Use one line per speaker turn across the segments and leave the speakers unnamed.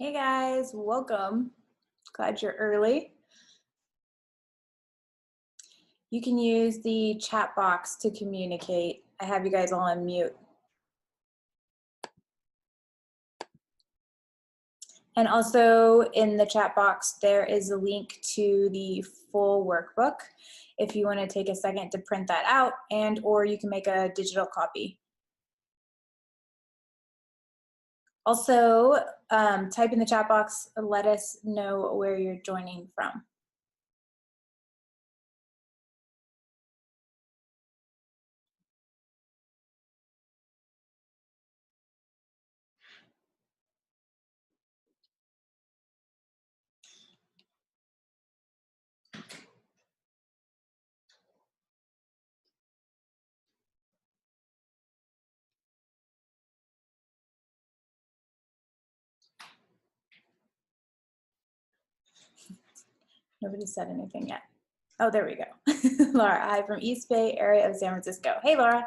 Hey guys, welcome. Glad you're early. You can use the chat box to communicate. I have you guys all on mute. And also in the chat box, there is a link to the full workbook if you want to take a second to print that out, and or you can make a digital copy. Also, type in the chat box, let us know where you're joining from. Nobody said anything yet. Oh, there we go. Laura, hi from East Bay area of San Francisco. Hey, Laura.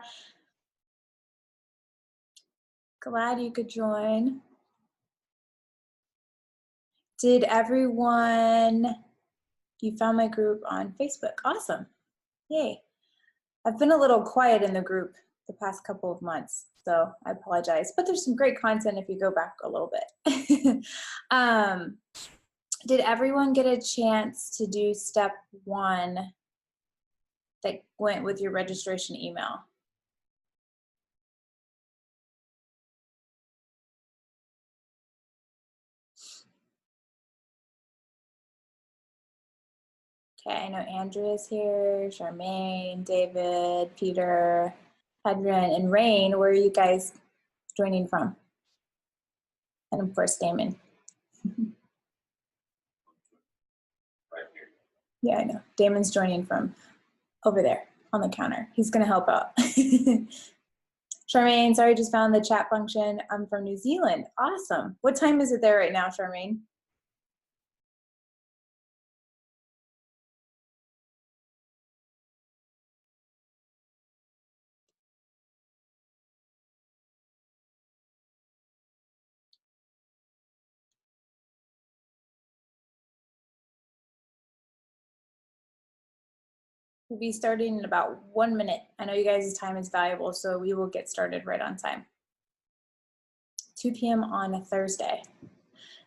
Glad you could join. Did everyone, you found my group on Facebook. Awesome. Yay. I've been a little quiet in the group the past couple of months, so I apologize. But there's some great content if you go back a little bit. Did everyone get a chance to do step 1 that went with your registration email? Okay, I know Andrea's here, Charmaine, David, Peter, Adrian, and Rain. Where are you guys joining from? And of course, Damon.
Right here.
Yeah, I know. Damon's joining from over there on the counter. He's gonna help out. Charmaine, sorry, just found the chat function. I'm from New Zealand. Awesome. What time is it there right now, Charmaine? We'll be starting in about 1 minute. I know you guys' time is valuable, so we will get started right on time. 2 p.m. on a Thursday.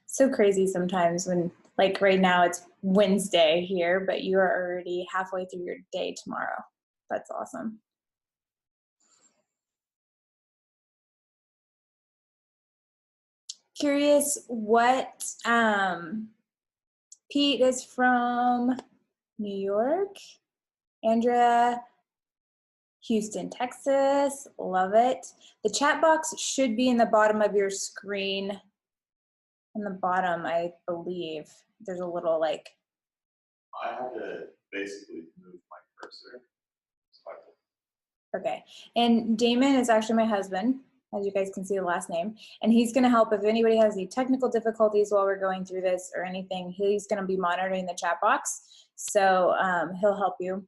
So crazy sometimes when, like right now, it's Wednesday here, but you are already halfway through your day tomorrow. That's awesome. Curious what Pete is from New York. Andrea, Houston, Texas. Love it. The chat box should be in the bottom of your screen. In the bottom, I believe. There's a little like.
I had to basically move my cursor.
Okay. And Damon is actually my husband, as you guys can see the last name. And he's going to help if anybody has any technical difficulties while we're going through this or anything. He's going to be monitoring the chat box. So he'll help you.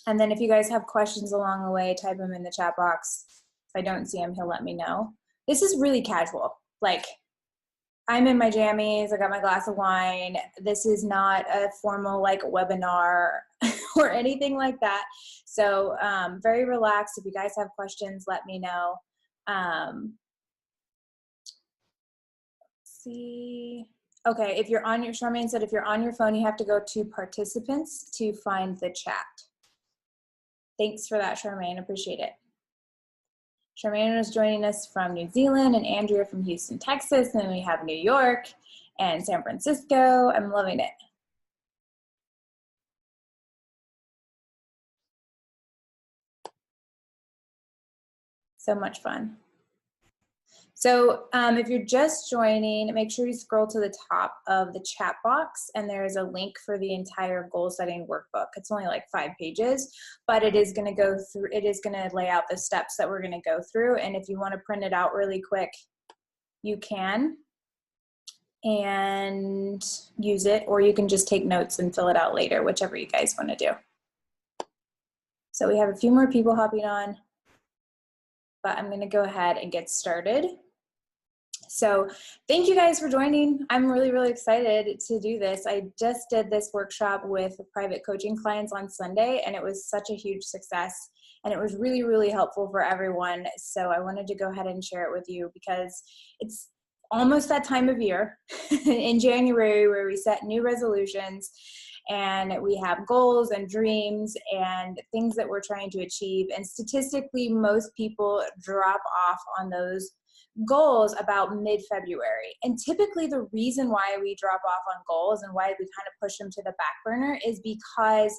And then if you guys have questions along the way, type them in the chat box. If I don't see him, he'll let me know. This is really casual. Like, I'm in my jammies, I got my glass of wine. This is not a formal like webinar or anything like that. So very relaxed. If you guys have questions, let me know. Let's see. Okay, if you're on your, Charmaine said if you're on your phone, you have to go to participants to find the chat. Thanks for that, Charmaine, appreciate it. Charmaine is joining us from New Zealand and Andrea from Houston, Texas. And then we have New York and San Francisco. I'm loving it. So much fun. So if you're just joining, make sure you scroll to the top of the chat box and there is a link for the entire goal setting workbook. It's only like 5 pages, but it is going to go through, it is going to lay out the steps that we're going to go through. And if you want to print it out really quick, you can and use it, or you can just take notes and fill it out later, whichever you guys want to do. So we have a few more people hopping on, but I'm going to go ahead and get started. So thank you guys for joining. I'm really, really excited to do this. I just did this workshop with private coaching clients on Sunday, and it was such a huge success. And it was really, really helpful for everyone. So I wanted to go ahead and share it with you because it's almost that time of year in January where we set new resolutions and we have goals and dreams and things that we're trying to achieve. And statistically, most people drop off on those goals about mid-February. And typically the reason why we drop off on goals and why we kind of push them to the back burner is because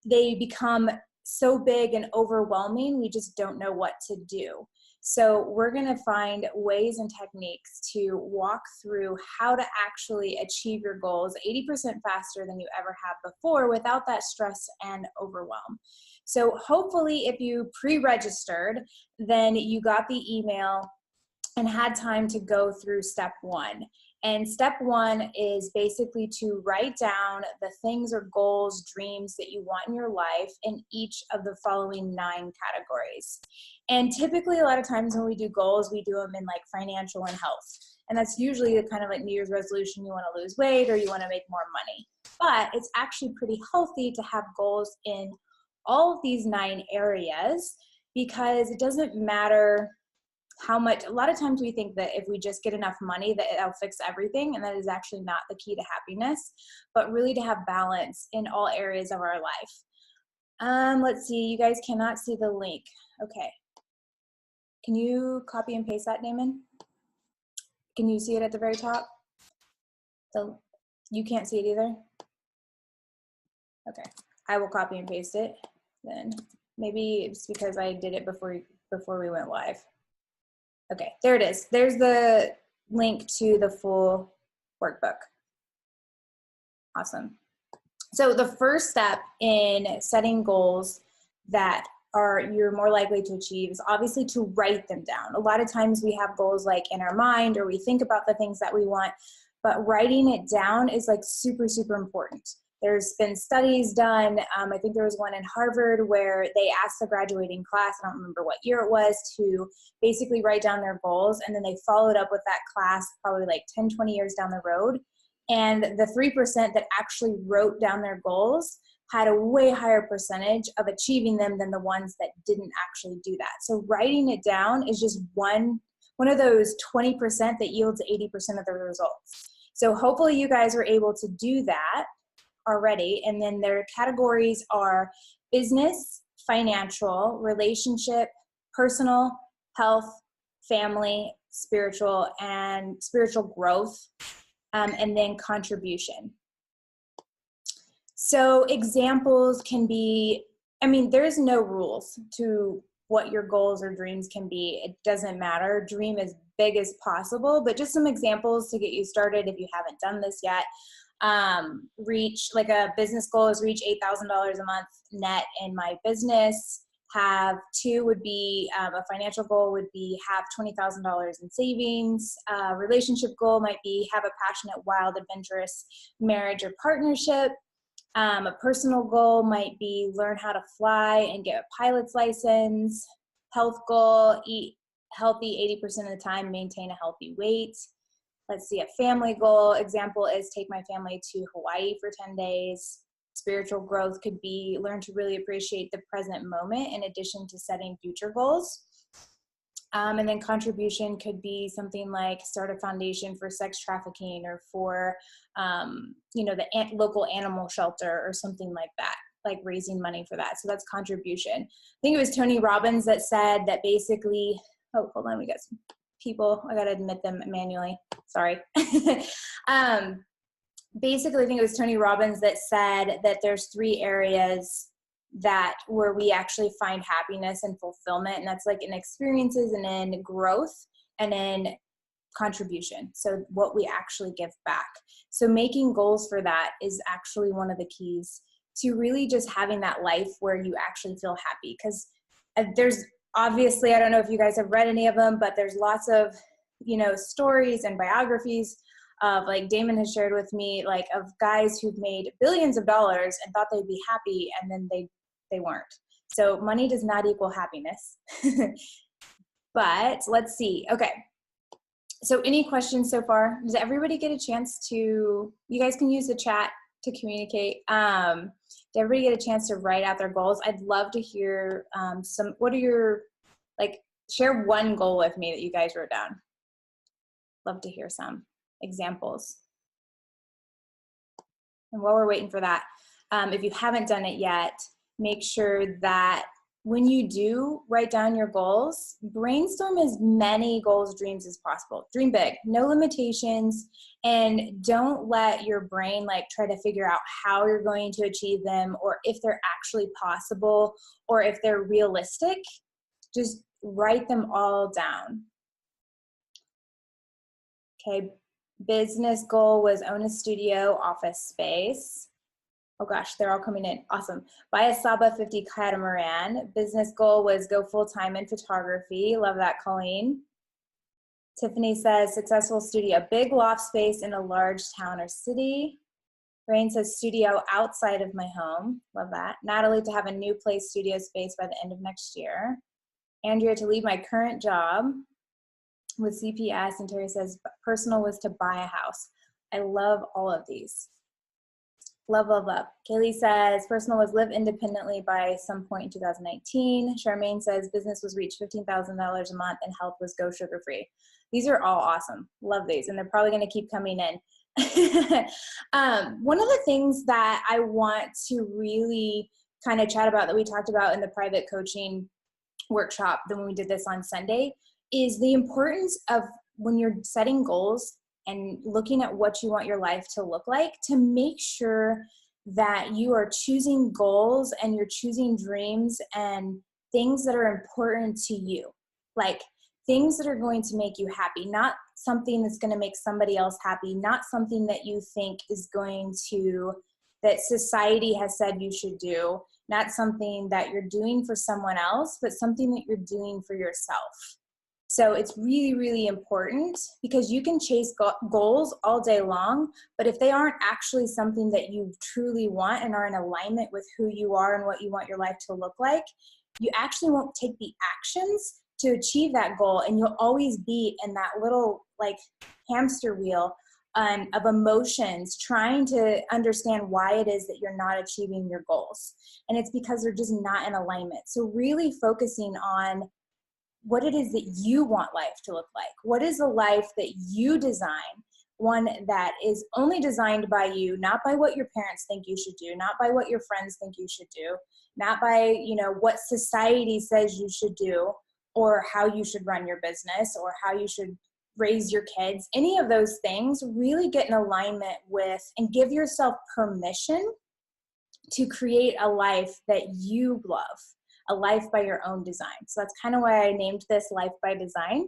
they become so big and overwhelming, we just don't know what to do. So we're going to find ways and techniques to walk through how to actually achieve your goals 80% faster than you ever have before without that stress and overwhelm. So hopefully if you pre-registered, then you got the email and had time to go through step one. And step one is basically to write down the things or goals, dreams that you want in your life in each of the following 9 categories. And typically a lot of times when we do goals, we do them in like financial and health. And that's usually the kind of like New Year's resolution, you want to lose weight or you want to make more money. But it's actually pretty healthy to have goals in all of these 9 areas because it doesn't matter how much. A lot of times we think that if we just get enough money that it'll fix everything, and that is actually not the key to happiness, but really to have balance in all areas of our life. Let's see, you guys cannot see the link. Okay. Can you copy and paste that, Damon? Can you see it at the very top? You can't see it either? Okay, I will copy and paste it then. Maybe it's because I did it before we went live. Okay, there it is. There's the link to the full workbook. Awesome. So the first step in setting goals that you're more likely to achieve is obviously to write them down. A lot of times we have goals like in our mind or we think about the things that we want, but writing it down is like super, super important. There's been studies done, I think there was one in Harvard where they asked the graduating class, I don't remember what year it was, to basically write down their goals, and then they followed up with that class probably like 10, 20 years down the road. And the 3% that actually wrote down their goals had a way higher percentage of achieving them than the ones that didn't actually do that. So writing it down is just one of those 20% that yields 80% of the results. So hopefully you guys were able to do that already. And then their categories are business, financial, relationship, personal, health, family, spiritual, and spiritual growth, and then contribution. So examples can be, there's no rules to what your goals or dreams can be. It doesn't matter. Dream as big as possible, but just some examples to get you started if you haven't done this yet. Like a business goal is reach $8,000 a month net in my business. Have 2 would be, a financial goal would be have $20,000 in savings. Relationship goal might be have a passionate, wild, adventurous marriage or partnership. A personal goal might be learn how to fly and get a pilot's license. Health goal, eat healthy 80% of the time, maintain a healthy weight. Let's see, a family goal example is take my family to Hawaii for 10 days. Spiritual growth could be learn to really appreciate the present moment in addition to setting future goals. And then contribution could be something like start a foundation for sex trafficking or for, the local animal shelter or something like that, like raising money for that. So that's contribution. I think it was Tony Robbins that said that basically, oh, hold on, we got some people. I got to admit them manually. Sorry. Basically, I think it was Tony Robbins that said that there's 3 areas where we actually find happiness and fulfillment, and that's like in experiences and in growth and in contribution. So what we actually give back. So making goals for that is actually one of the keys to really just having that life where you actually feel happy. Because there's obviously, I don't know if you guys have read any of them, but there's lots of, stories and biographies of, like Damon has shared with me, like of guys who've made billions of dollars and thought they'd be happy, and then they weren't. So money does not equal happiness. But let's see. Okay. So any questions so far? Does everybody get a chance to, you guys can use the chat to communicate. Did everybody get a chance to write out their goals? I'd love to hear what are your, like, share one goal with me that you guys wrote down. Love to hear some examples. And while we're waiting for that, if you haven't done it yet, make sure that when you do write down your goals, brainstorm as many goals, dreams as possible. Dream big, no limitations, and don't let your brain like try to figure out how you're going to achieve them or if they're actually possible or if they're realistic. Just write them all down. Okay, business goal was own a studio, office space. Oh gosh, they're all coming in. Awesome. Buy a Saba 50 catamaran. Business goal was go full-time in photography. Love that, Colleen. Tiffany says successful studio, big loft space in a large town or city. Rain says studio outside of my home. Love that. Natalie, to have a new place studio space by the end of next year. Andrea, to leave my current job with CPS. And Terry says personal was to buy a house. I love all of these. Love, love, love. Kaylee says personal was live independently by some point in 2019. Charmaine says business was reach $15,000 a month and health was go sugar free. These are all awesome. Love these. And they're probably going to keep coming in. One of the things that I want to really kind of chat about that we talked about in the private coaching workshop when we did this on Sunday is the importance of when you're setting goals and looking at what you want your life to look like, to make sure that you are choosing goals and you're choosing dreams and things that are important to you. Like things that are going to make you happy, not something that's going to make somebody else happy, not something that you think is going to, that society has said you should do, not something that you're doing for someone else, but something that you're doing for yourself. So it's really, really important because you can chase goals all day long, but if they aren't actually something that you truly want and are in alignment with who you are and what you want your life to look like, you actually won't take the actions to achieve that goal, and you'll always be in that little like hamster wheel of emotions trying to understand why it is that you're not achieving your goals. And it's because they're just not in alignment. So really focusing on what it is that you want life to look like. What is a life that you design? One that is only designed by you, not by what your parents think you should do, not by what your friends think you should do, not by, you know, what society says you should do, or how you should run your business, or how you should raise your kids. Any of those things, really get in alignment with and give yourself permission to create a life that you love. A life by your own design. So that's kind of why I named this Life by Design.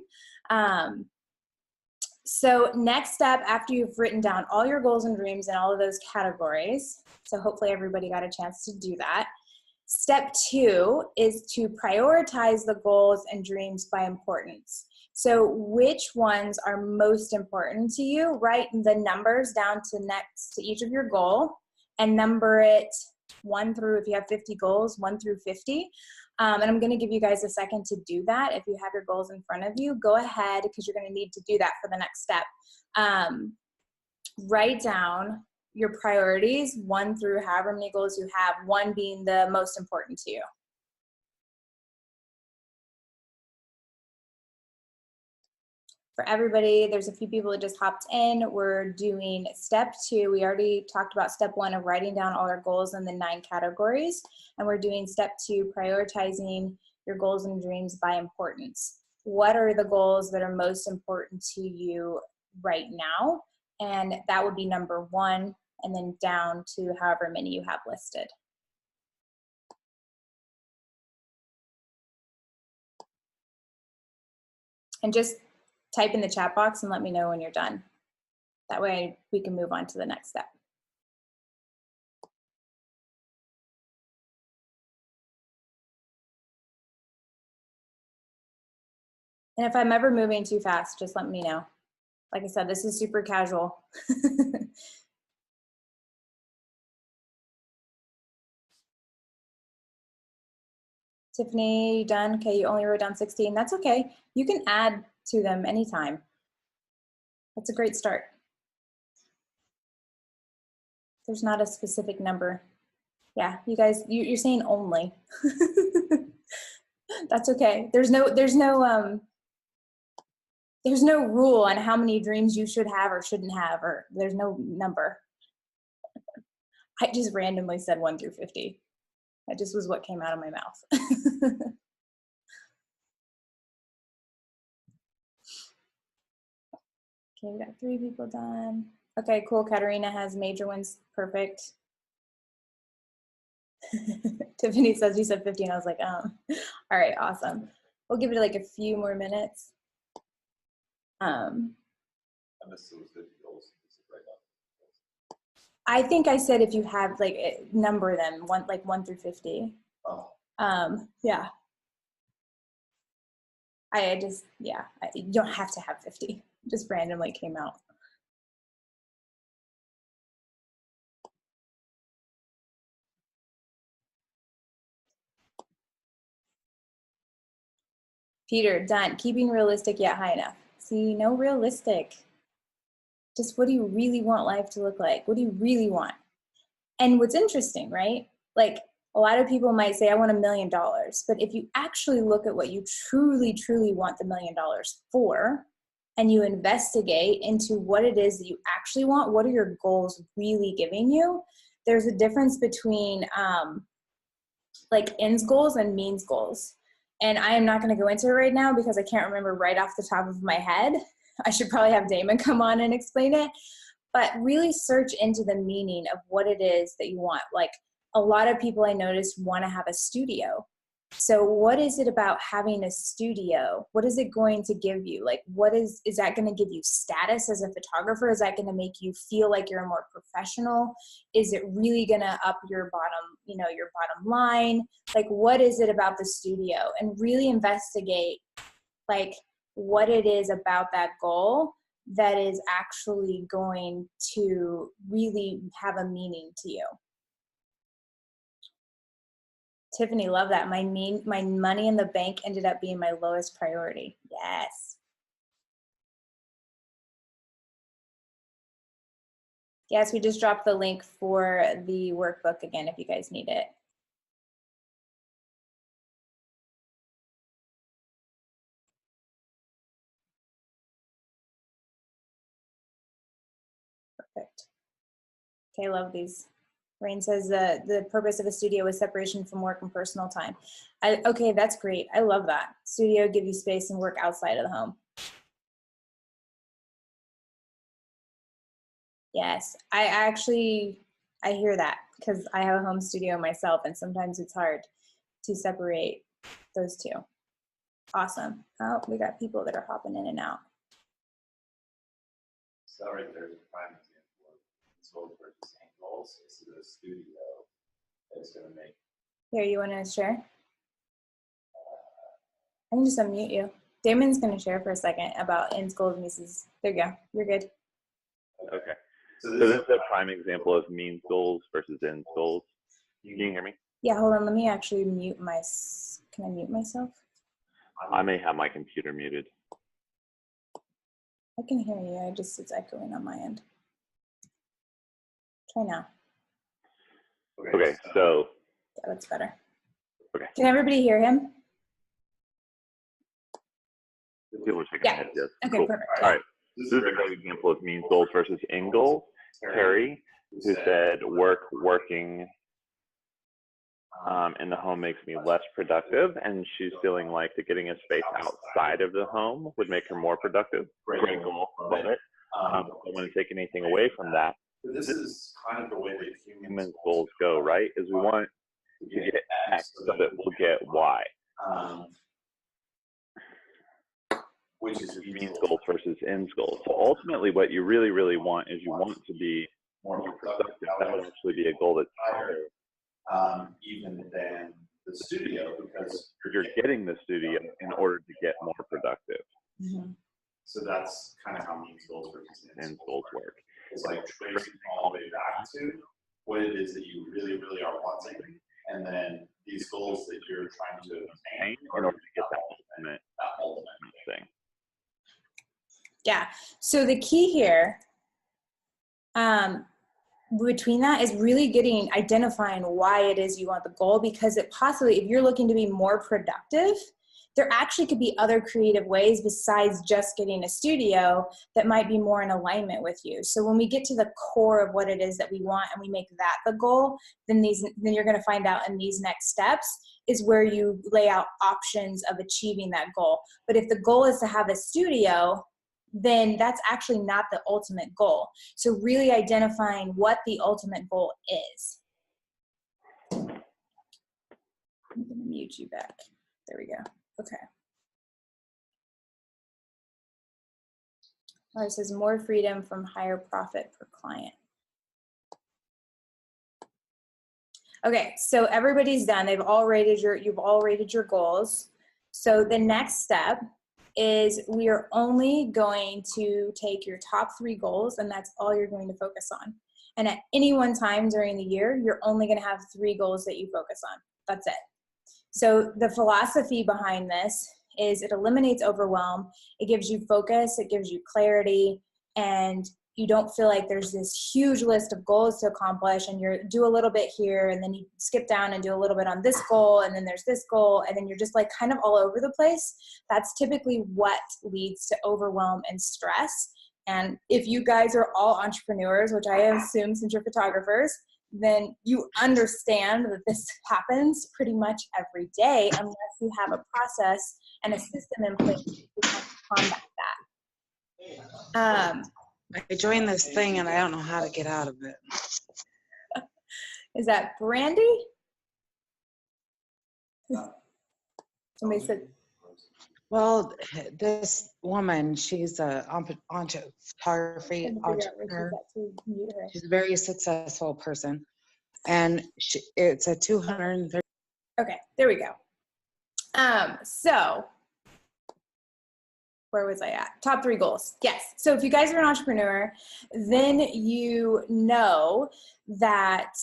So next step, after you've written down all your goals and dreams in all of those categories, so hopefully everybody got a chance to do that. Step 2 is to prioritize the goals and dreams by importance. So which ones are most important to you? Write the numbers down to next to each of your goal and number it 1 through, if you have 50 goals, 1 through 50. And I'm going to give you guys a second to do that. If you have your goals in front of you, go ahead because you're going to need to do that for the next step. Write down your priorities, 1 through however many goals you have, 1 being the most important to you. For everybody, there's a few people that just hopped in. We're doing step 2. We already talked about step 1 of writing down all our goals in the 9 categories. And we're doing step 2, prioritizing your goals and dreams by importance. What are the goals that are most important to you right now? And that would be number 1, and then down to however many you have listed. And just type in the chat box and let me know when you're done. That way we can move on to the next step. And if I'm ever moving too fast, just let me know. Like I said, this is super casual. Tiffany, you done? Okay, you only wrote down 16. That's okay. You can add to them anytime. That's a great start. There's not a specific number. Yeah, you guys, you're saying only. That's okay. There's no rule on how many dreams you should have or shouldn't have, or there's no number. I just randomly said 1 through 50. That just was what came out of my mouth. Okay, we got 3 people done. Okay, cool. Katarina has major ones. Perfect. Tiffany says you said 50, and I was like, all right, awesome. We'll give it like a few more minutes. I think I said if you have like number them like 1 through 50.
Oh.
Yeah. You don't have to have 50. Just randomly came out. Peter, done. Keeping realistic yet high enough. See, no realistic. Just what do you really want life to look like? What do you really want? And what's interesting, right? Like a lot of people might say, I want $1 million. But if you actually look at what you truly, truly want the $1 million for, and you investigate into what it is that you actually want, what are your goals really giving you? There's a difference between like ends goals and means goals. And I am not going to go into it right now because I can't remember right off the top of my head. I should probably have Damon come on and explain it. But really search into the meaning of what it is that you want. Like a lot of people I noticed want to have a studio. So what is it about having a studio? What is it going to give you? Like is that going to give you status as a photographer? Is that going to make you feel like you're more professional? Is it really going to up your bottom line? Like what is it about the studio? And really investigate like what it is about that goal that is actually going to really have a meaning to you. Tiffany, love that. My money in the bank ended up being my lowest priority. Yes. Yes, we just dropped the link for the workbook again if you guys need it. Perfect. Okay, love these. Rain says the purpose of a studio is separation from work and personal time. Okay, that's great. I love that. Studio give you space and work outside of the home. Yes, I hear that because I have a home studio myself, and sometimes it's hard to separate those two. Awesome. Oh, we got people that are hopping in and out.
So right there's a prime example of sold versus angles. This is a studio that's going to make.
Here, you want to share? I can just unmute you. Damon's going to share for a second about ends, goals, misses. There you go. You're good.
Okay. So this is a prime example of means goals versus ends goals. Can you hear me?
Yeah, hold on. Let me actually mute can I mute myself?
I may have my computer muted.
I can hear you. It's echoing on my end. Try now.
Okay, so.
Yeah, that's better.
Okay.
Can everybody hear him?
People are shaking their heads, yes.
Okay,
cool.
perfect.
All right. This is a great example of means goals versus end goals. Terry, who said working in the home makes me less productive, and she's feeling like getting a space outside of the home would make her more productive. Great goal, love it. I don't want to take anything away from that.
This is kind of the way that
Humans' goals go, right? Is we want to get X so that we'll get Y. Which is means goals versus ends goals. So ultimately what you really, really want is you want to be more productive. That would actually be a goal that's higher
even than the studio, because
you're getting the studio in order to get more productive.
Mm-hmm.
So that's kind of how means goals versus
ends goals work.
It's like tracing all the way back to what it is that you really, really are wanting, and then these goals that you're trying to obtain
in order to get that ultimate thing.
Yeah. So the key here between that is really identifying why it is you want the goal, because it possibly, if you're looking to be more productive, there actually could be other creative ways besides just getting a studio that might be more in alignment with you. So when we get to the core of what it is that we want and we make that the goal, then you're going to find out in these next steps is where you lay out options of achieving that goal. But if the goal is to have a studio, then that's actually not the ultimate goal. So really identifying what the ultimate goal is. I'm going to mute you back. There we go. Okay. It says more freedom from higher profit per client. Okay, so everybody's done. You've all rated your goals. So the next step is we are only going to take your top 3 goals, and that's all you're going to focus on. And at any one time during the year, you're only going to have 3 goals that you focus on. That's it. So the philosophy behind this is it eliminates overwhelm. It gives you focus, it gives you clarity, and you don't feel like there's this huge list of goals to accomplish and you do a little bit here and then you skip down and do a little bit on this goal and then there's this goal and then you're just like kind of all over the place. That's typically what leads to overwhelm and stress. And if you guys are all entrepreneurs, which I assume since you're photographers, then you understand that this happens pretty much every day unless you have a process and a system in place to combat that.
I joined this thing and I don't know how to get out of it.
Is that Brandy? Somebody said.
Well, this woman, she's a photography entrepreneur. She's a very successful person. And it's a 230.
Okay, there we go. So where was I at? Top 3 goals. Yes. So if you guys are an entrepreneur, then you know that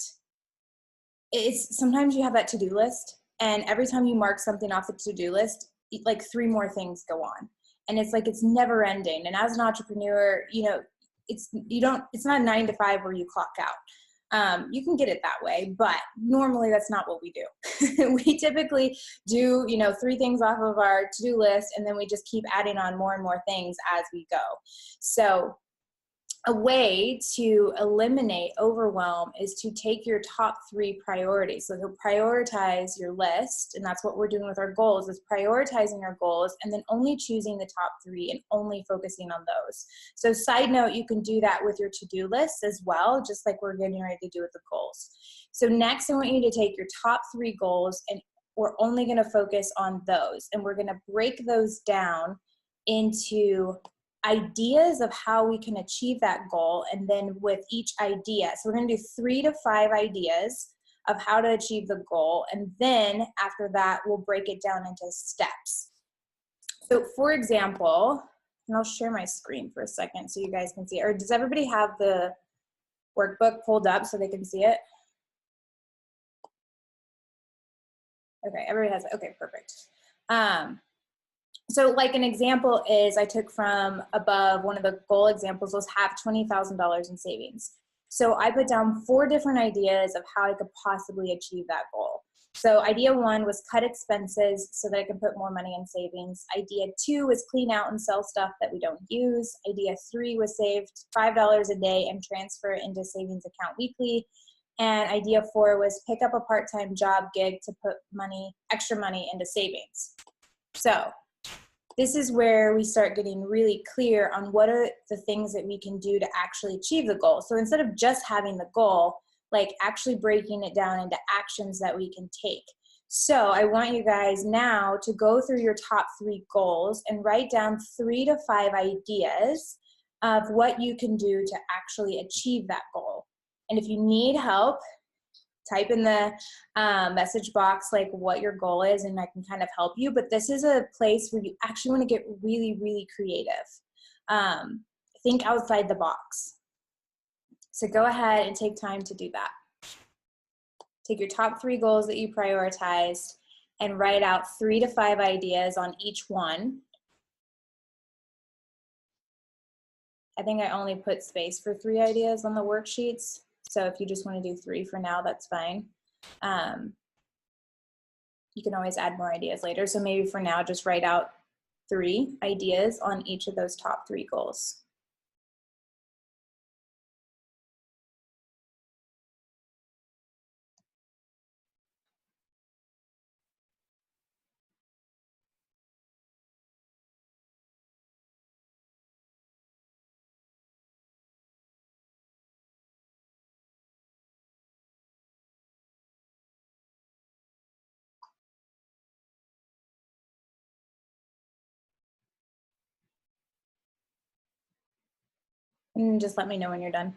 sometimes you have that to-do list, and every time you mark something off the to-do list, like 3 more things go on. And it's like it's never ending. And as an entrepreneur, it's not 9 to 5 where you clock out. You can get it that way, but normally that's not what we do. We typically do, 3 things off of our to-do list, and then we just keep adding on more and more things as we go. So a way to eliminate overwhelm is to take your top 3 priorities. So you'll prioritize your list, and that's what we're doing with our goals, is prioritizing our goals and then only choosing the top 3 and only focusing on those. So side note, you can do that with your to-do list as well, just like we're getting ready to do with the goals. So next, I want you to take your top 3 goals, and we're only going to focus on those, and we're going to break those down into ideas of how we can achieve that goal, and then with each idea. So we're going to do 3 to 5 ideas of how to achieve the goal, and then after that, we'll break it down into steps. So for example, and I'll share my screen for a second so you guys can see it. Or does everybody have the workbook pulled up so they can see it? Okay, everybody has it. Okay, perfect. So like an example is I took from above, one of the goal examples was have $20,000 in savings. So I put down 4 different ideas of how I could possibly achieve that goal. So idea 1 was cut expenses so that I can put more money in savings. Idea 2 was clean out and sell stuff that we don't use. Idea 3 was save $5 a day and transfer it into savings account weekly. And idea 4 was pick up a part-time job gig to put extra money into savings. So this is where we start getting really clear on what are the things that we can do to actually achieve the goal. So instead of just having the goal, like actually breaking it down into actions that we can take. So I want you guys now to go through your top 3 goals and write down 3 to 5 ideas of what you can do to actually achieve that goal. And if you need help, type in the message box like what your goal is and I can kind of help you. But this is a place where you actually want to get really, really creative. Think outside the box. So go ahead and take time to do that. Take your top 3 goals that you prioritized and write out 3 to 5 ideas on each one. I think I only put space for 3 ideas on the worksheets. So if you just want to do 3 for now, that's fine. You can always add more ideas later. So maybe for now, just write out 3 ideas on each of those top 3 goals. And just let me know when you're done.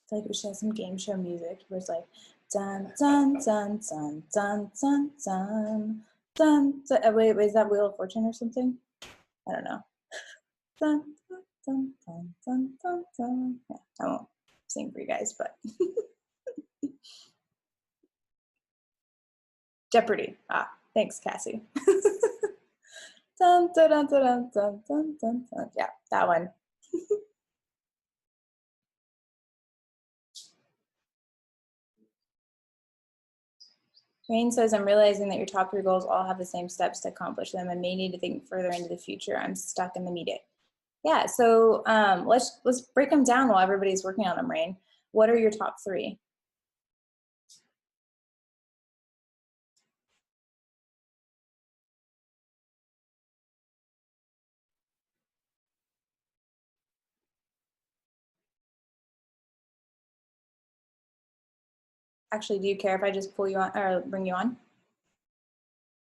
It's like we should have some game show music where it's like dun dun dun dun dun dun dun dun. Wait, is that Wheel of Fortune or something? I don't know. Dun dun dun dun dun dun. Yeah, I won't sing for you guys, but Jeopardy. Ah, thanks, Cassie. Dun dun dun dun dun dun dun dun. Yeah, that one. Rain says, I'm realizing that your top 3 goals all have the same steps to accomplish them and may need to think further into the future. I'm stuck in the immediate. Yeah, so let's break them down while everybody's working on them, Rain. What are your top 3? Actually, do you care if I just pull you on or bring you on?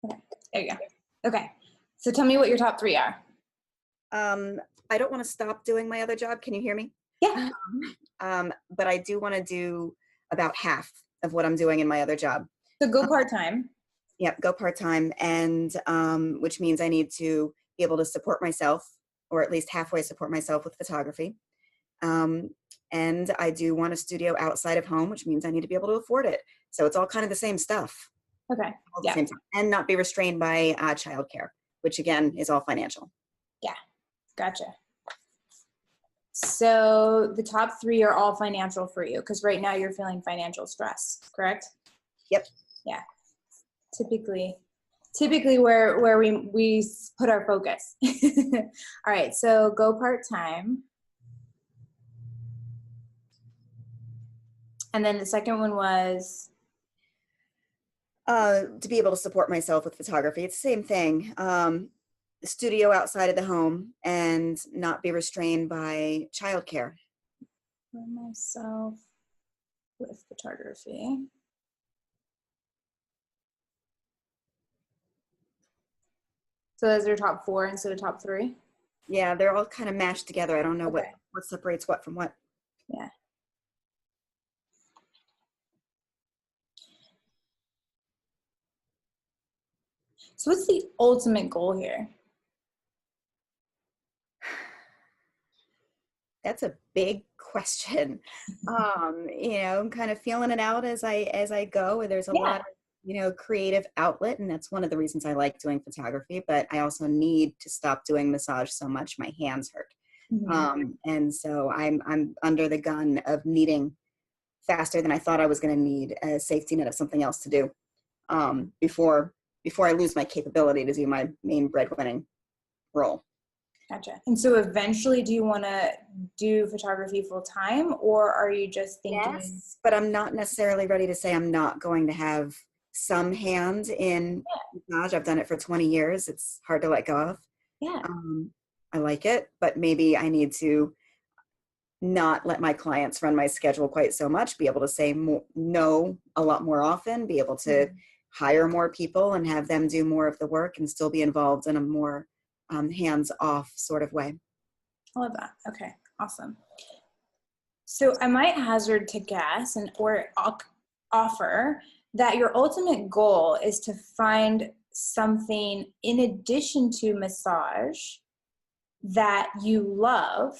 Okay, there you go. Okay, so tell me what your top 3 are.
I don't want to stop doing my other job. Can you hear me?
Yeah.
But I do want to do about half of what I'm doing in my other job.
So go part-time.
Yep, go part-time, and which means I need to be able to support myself, or at least halfway support myself with photography. And I do want a studio outside of home, which means I need to be able to afford it. So it's all kind of the same stuff.
Okay.
All the same time, and not be restrained by childcare, which again is all financial.
Yeah, gotcha. So the top 3 are all financial for you because right now you're feeling financial stress, correct?
Yep.
Yeah. Typically where we put our focus. All right, so go part-time. And then the second one was?
To be able to support myself with photography. It's the same thing. Studio outside of the home and not be restrained by childcare.
For myself with photography. So those are your top 4 instead of top 3?
Yeah, they're all kind of mashed together. I don't know
Okay.
what separates what from what.
Yeah. So what's the ultimate goal here?
That's a big question. I'm kind of feeling it out as I go. There's a lot of, creative outlet, and that's one of the reasons I like doing photography, but I also need to stop doing massage so much. My hands hurt. Mm-hmm. And so I'm under the gun of needing faster than I thought I was going to need a safety net of something else to do before I lose my capability to do my main breadwinning role.
Gotcha. And so eventually, do you want to do photography full time, or are you just thinking?
Yes, but I'm not necessarily ready to say I'm not going to have some hand in massage. I've done it for 20 years. It's hard to let go of.
Yeah.
I like it, but maybe I need to not let my clients run my schedule quite so much, be able to say no a lot more often, be able to hire more people and have them do more of the work and still be involved in a more hands-off sort of way.
I love that. Okay, awesome. So I might hazard to guess or offer that your ultimate goal is to find something in addition to massage that you love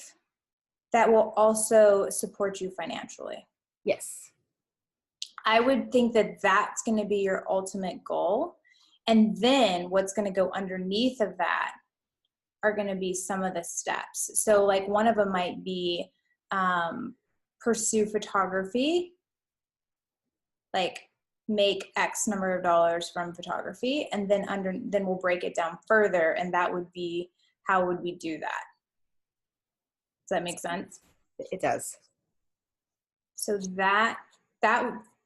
that will also support you financially.
Yes.
I would think that that's going to be your ultimate goal. And then what's going to go underneath of that are going to be some of the steps. So like one of them might be pursue photography, like make X number of dollars from photography, and then then we'll break it down further, and that would be how would we do that? Does that make sense?
It does.
So that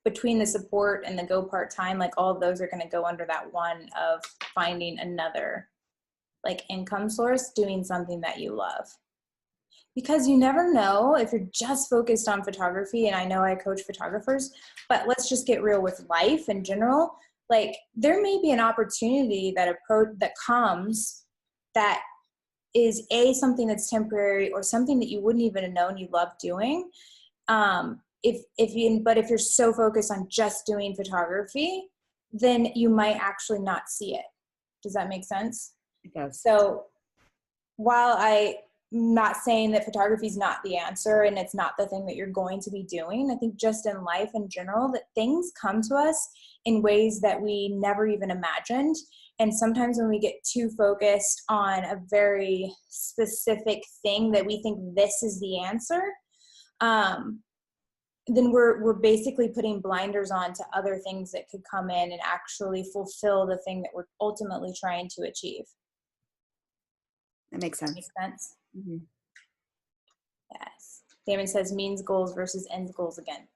between the support and the go part-time, like all of those are going to go under that one of finding another like income source, doing something that you love. Because you never know if you're just focused on photography, and I know I coach photographers, but let's just get real with life in general. Like there may be an opportunity that comes that is something that's temporary or something that you wouldn't even have known you love doing. If you're so focused on just doing photography, then you might actually not see it. Does that make sense?
It does.
So while I'm not saying that photography is not the answer and it's not the thing that you're going to be doing, I think just in life in general that things come to us in ways that we never even imagined. And sometimes when we get too focused on a very specific thing that we think this is the answer, then we're basically putting blinders on to other things that could come in and actually fulfill the thing that we're ultimately trying to achieve.
That makes sense.
Makes sense?
Mm-hmm.
Yes. Damon says means goals versus ends goals again.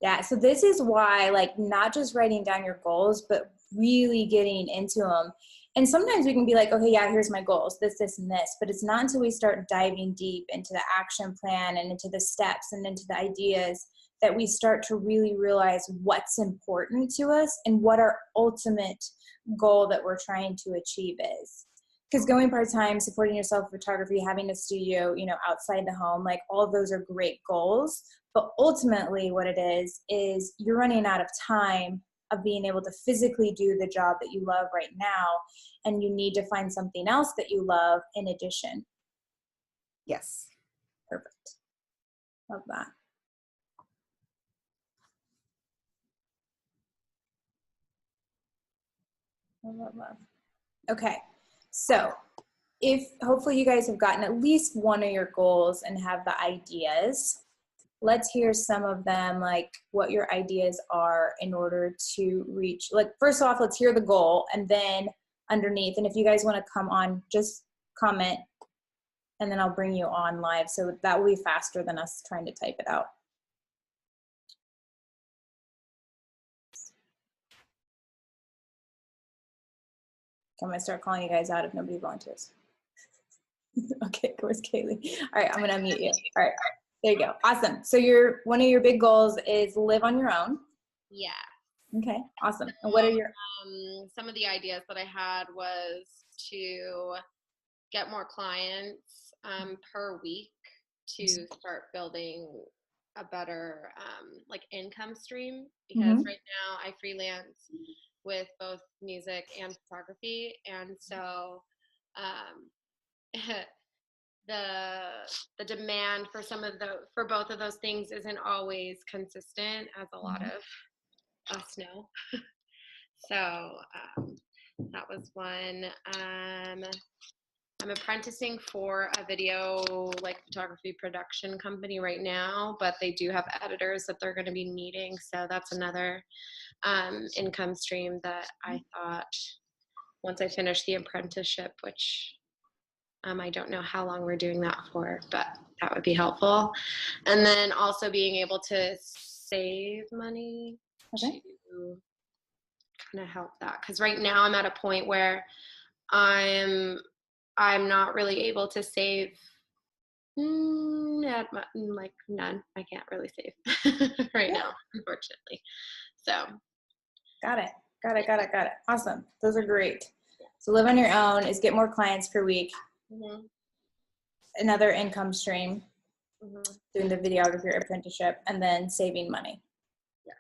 Yeah, so this is why, like, not just writing down your goals, but really getting into them. And sometimes we can be like, okay, yeah, here's my goals, this, and this. But it's not until we start diving deep into the action plan and into the steps and into the ideas that we start to really realize what's important to us and what our ultimate goal that we're trying to achieve is. Because going part-time, supporting yourself with photography, having a studio, outside the home, like all of those are great goals. But ultimately what it is you're running out of time of being able to physically do the job that you love right now. And you need to find something else that you love in addition.
Yes.
Perfect. Love that. Love. Okay. So if hopefully you guys have gotten at least one of your goals and have the ideas, let's hear some of them, like what your ideas are in order to reach, like, first off, let's hear the goal and then underneath. And if you guys want to come on, just comment and then I'll bring you on live. So that will be faster than us trying to type it out. I'm going to start calling you guys out if nobody volunteers. Okay, where's Kaylee? All right, I'm going to unmute you. All right, there you go. Awesome. So one of your big goals is live on your own.
Yeah.
Okay, awesome. And what are your
some of the ideas that I had was to get more clients per week to start building a better like income stream, because right now I freelance with both music and photography, and so the demand for both of those things isn't always consistent, as a lot of us know. So that was one. I'm apprenticing for a video like photography production company right now, but they do have editors that they're going to be needing. So that's another income stream that I thought once I finish the apprenticeship, which I don't know how long we're doing that for, but that would be helpful. And then also being able to save money.
Okay.
to kind of help that. Because right now I'm at a point where I'm not really able to save. Like none. I can't really save right now, unfortunately. So.
Got it. Awesome. Those are great. So live on your own is get more clients per week.
Mm-hmm.
Another income stream,
Mm-hmm.
doing the videography apprenticeship, and then saving money.
Yeah.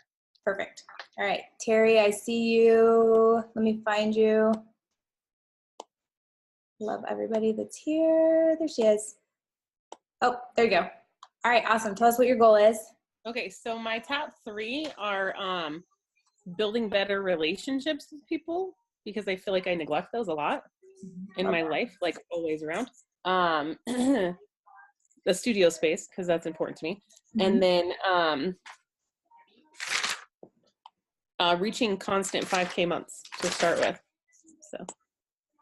Perfect. All right, Terry, I see you. Let me find you. Love everybody that's here. There she is. Oh, there you go. All right, awesome. Tell us what your goal is.
Okay, so my top 3 are building better relationships with people, because I feel like I neglect those a lot in my life, like always around. The studio space, because that's important to me. And then reaching constant 5K months to start with. So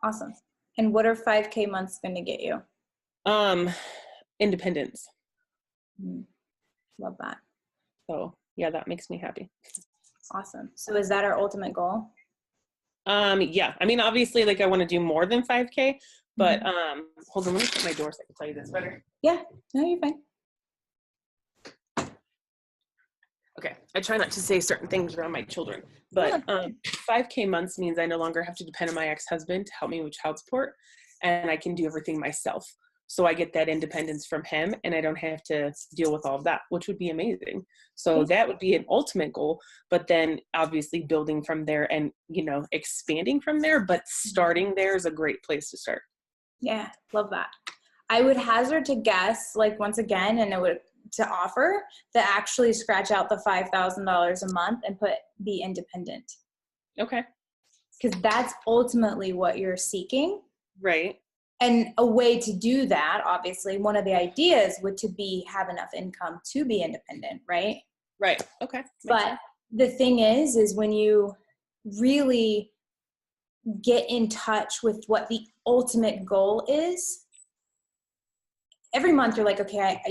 Awesome. And what are 5K months going to get you?
independence.
Love that.
So yeah, that makes me happy.
Awesome. So is that our ultimate goal?
Yeah, I mean, obviously, like I want to do more than 5K, but hold on, let me shut my door so I can tell you this better.
Yeah, no, you're fine.
Okay, I try not to say certain things around my children, but 5K months means I no longer have to depend on my ex-husband to help me with child support, and I can do everything myself. So I get that independence from him, and I don't have to deal with all of that, which would be amazing. So that would be an ultimate goal, but then obviously building from there and, you know, expanding from there, but starting there is a great place to start.
Yeah, love that. I would hazard to guess, like once again, and it would to offer to actually scratch out the $5,000 a month and put be independent.
Okay.
Because that's ultimately what you're seeking.
Right.
And a way to do that, obviously, one of the ideas would to be have enough income to be independent, right?
Right. Okay. Makes
But
sense.
the thing is when you really get in touch with what the ultimate goal is, every month you're like, okay,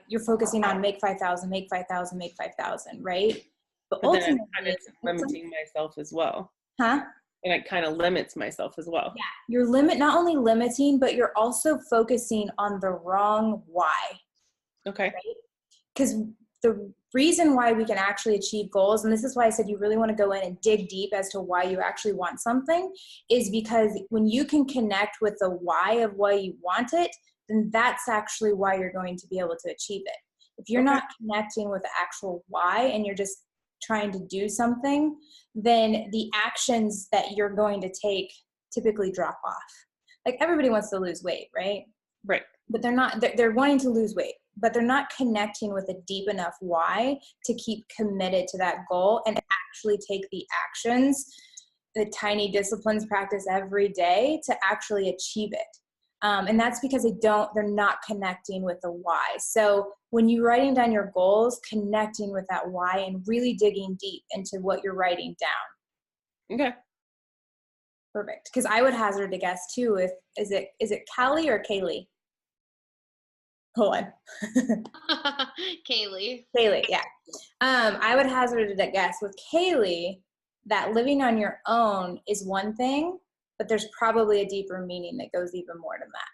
you're focusing on make 5,000, make 5,000, make 5,000, right? But
then
ultimately,
I'm kind of limiting myself as well.
Huh?
And it kind of limits myself as well.
Yeah, you're not only limiting, but you're also focusing on the wrong why.
Okay.
Right? Because the reason why we can actually achieve goals, and this is why I said you really want to go in and dig deep as to why you actually want something, is because when you can connect with the why of why you want it, then that's actually why you're going to be able to achieve it. If you're not connecting with the actual why and you're just trying to do something, then the actions that you're going to take typically drop off. Like everybody wants to lose weight, right?
Right.
But they're wanting to lose weight, but they're not connecting with a deep enough why to keep committed to that goal and actually take the actions, the tiny disciplines practice every day to actually achieve it. And that's because they're not connecting with the why. So when you're writing down your goals, connecting with that why and really digging deep into what you're writing down.
Okay.
Perfect. Because I would hazard to guess too, is it Callie or Kaylee? Hold on.
Kaylee.
Kaylee, yeah. I would hazard to guess with Kaylee that living on your own is one thing, but there's probably a deeper meaning that goes even more than that.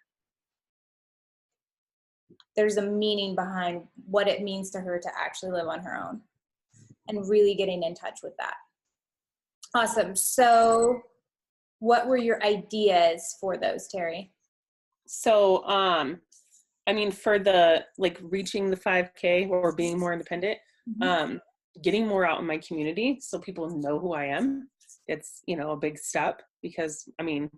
There's a meaning behind what it means to her to actually live on her own and really getting in touch with that. Awesome. So what were your ideas for those, Terry?
So, I mean, for the, like, reaching the 5K or being more independent, getting more out in my community so people know who I am. It's, a big step because, I mean,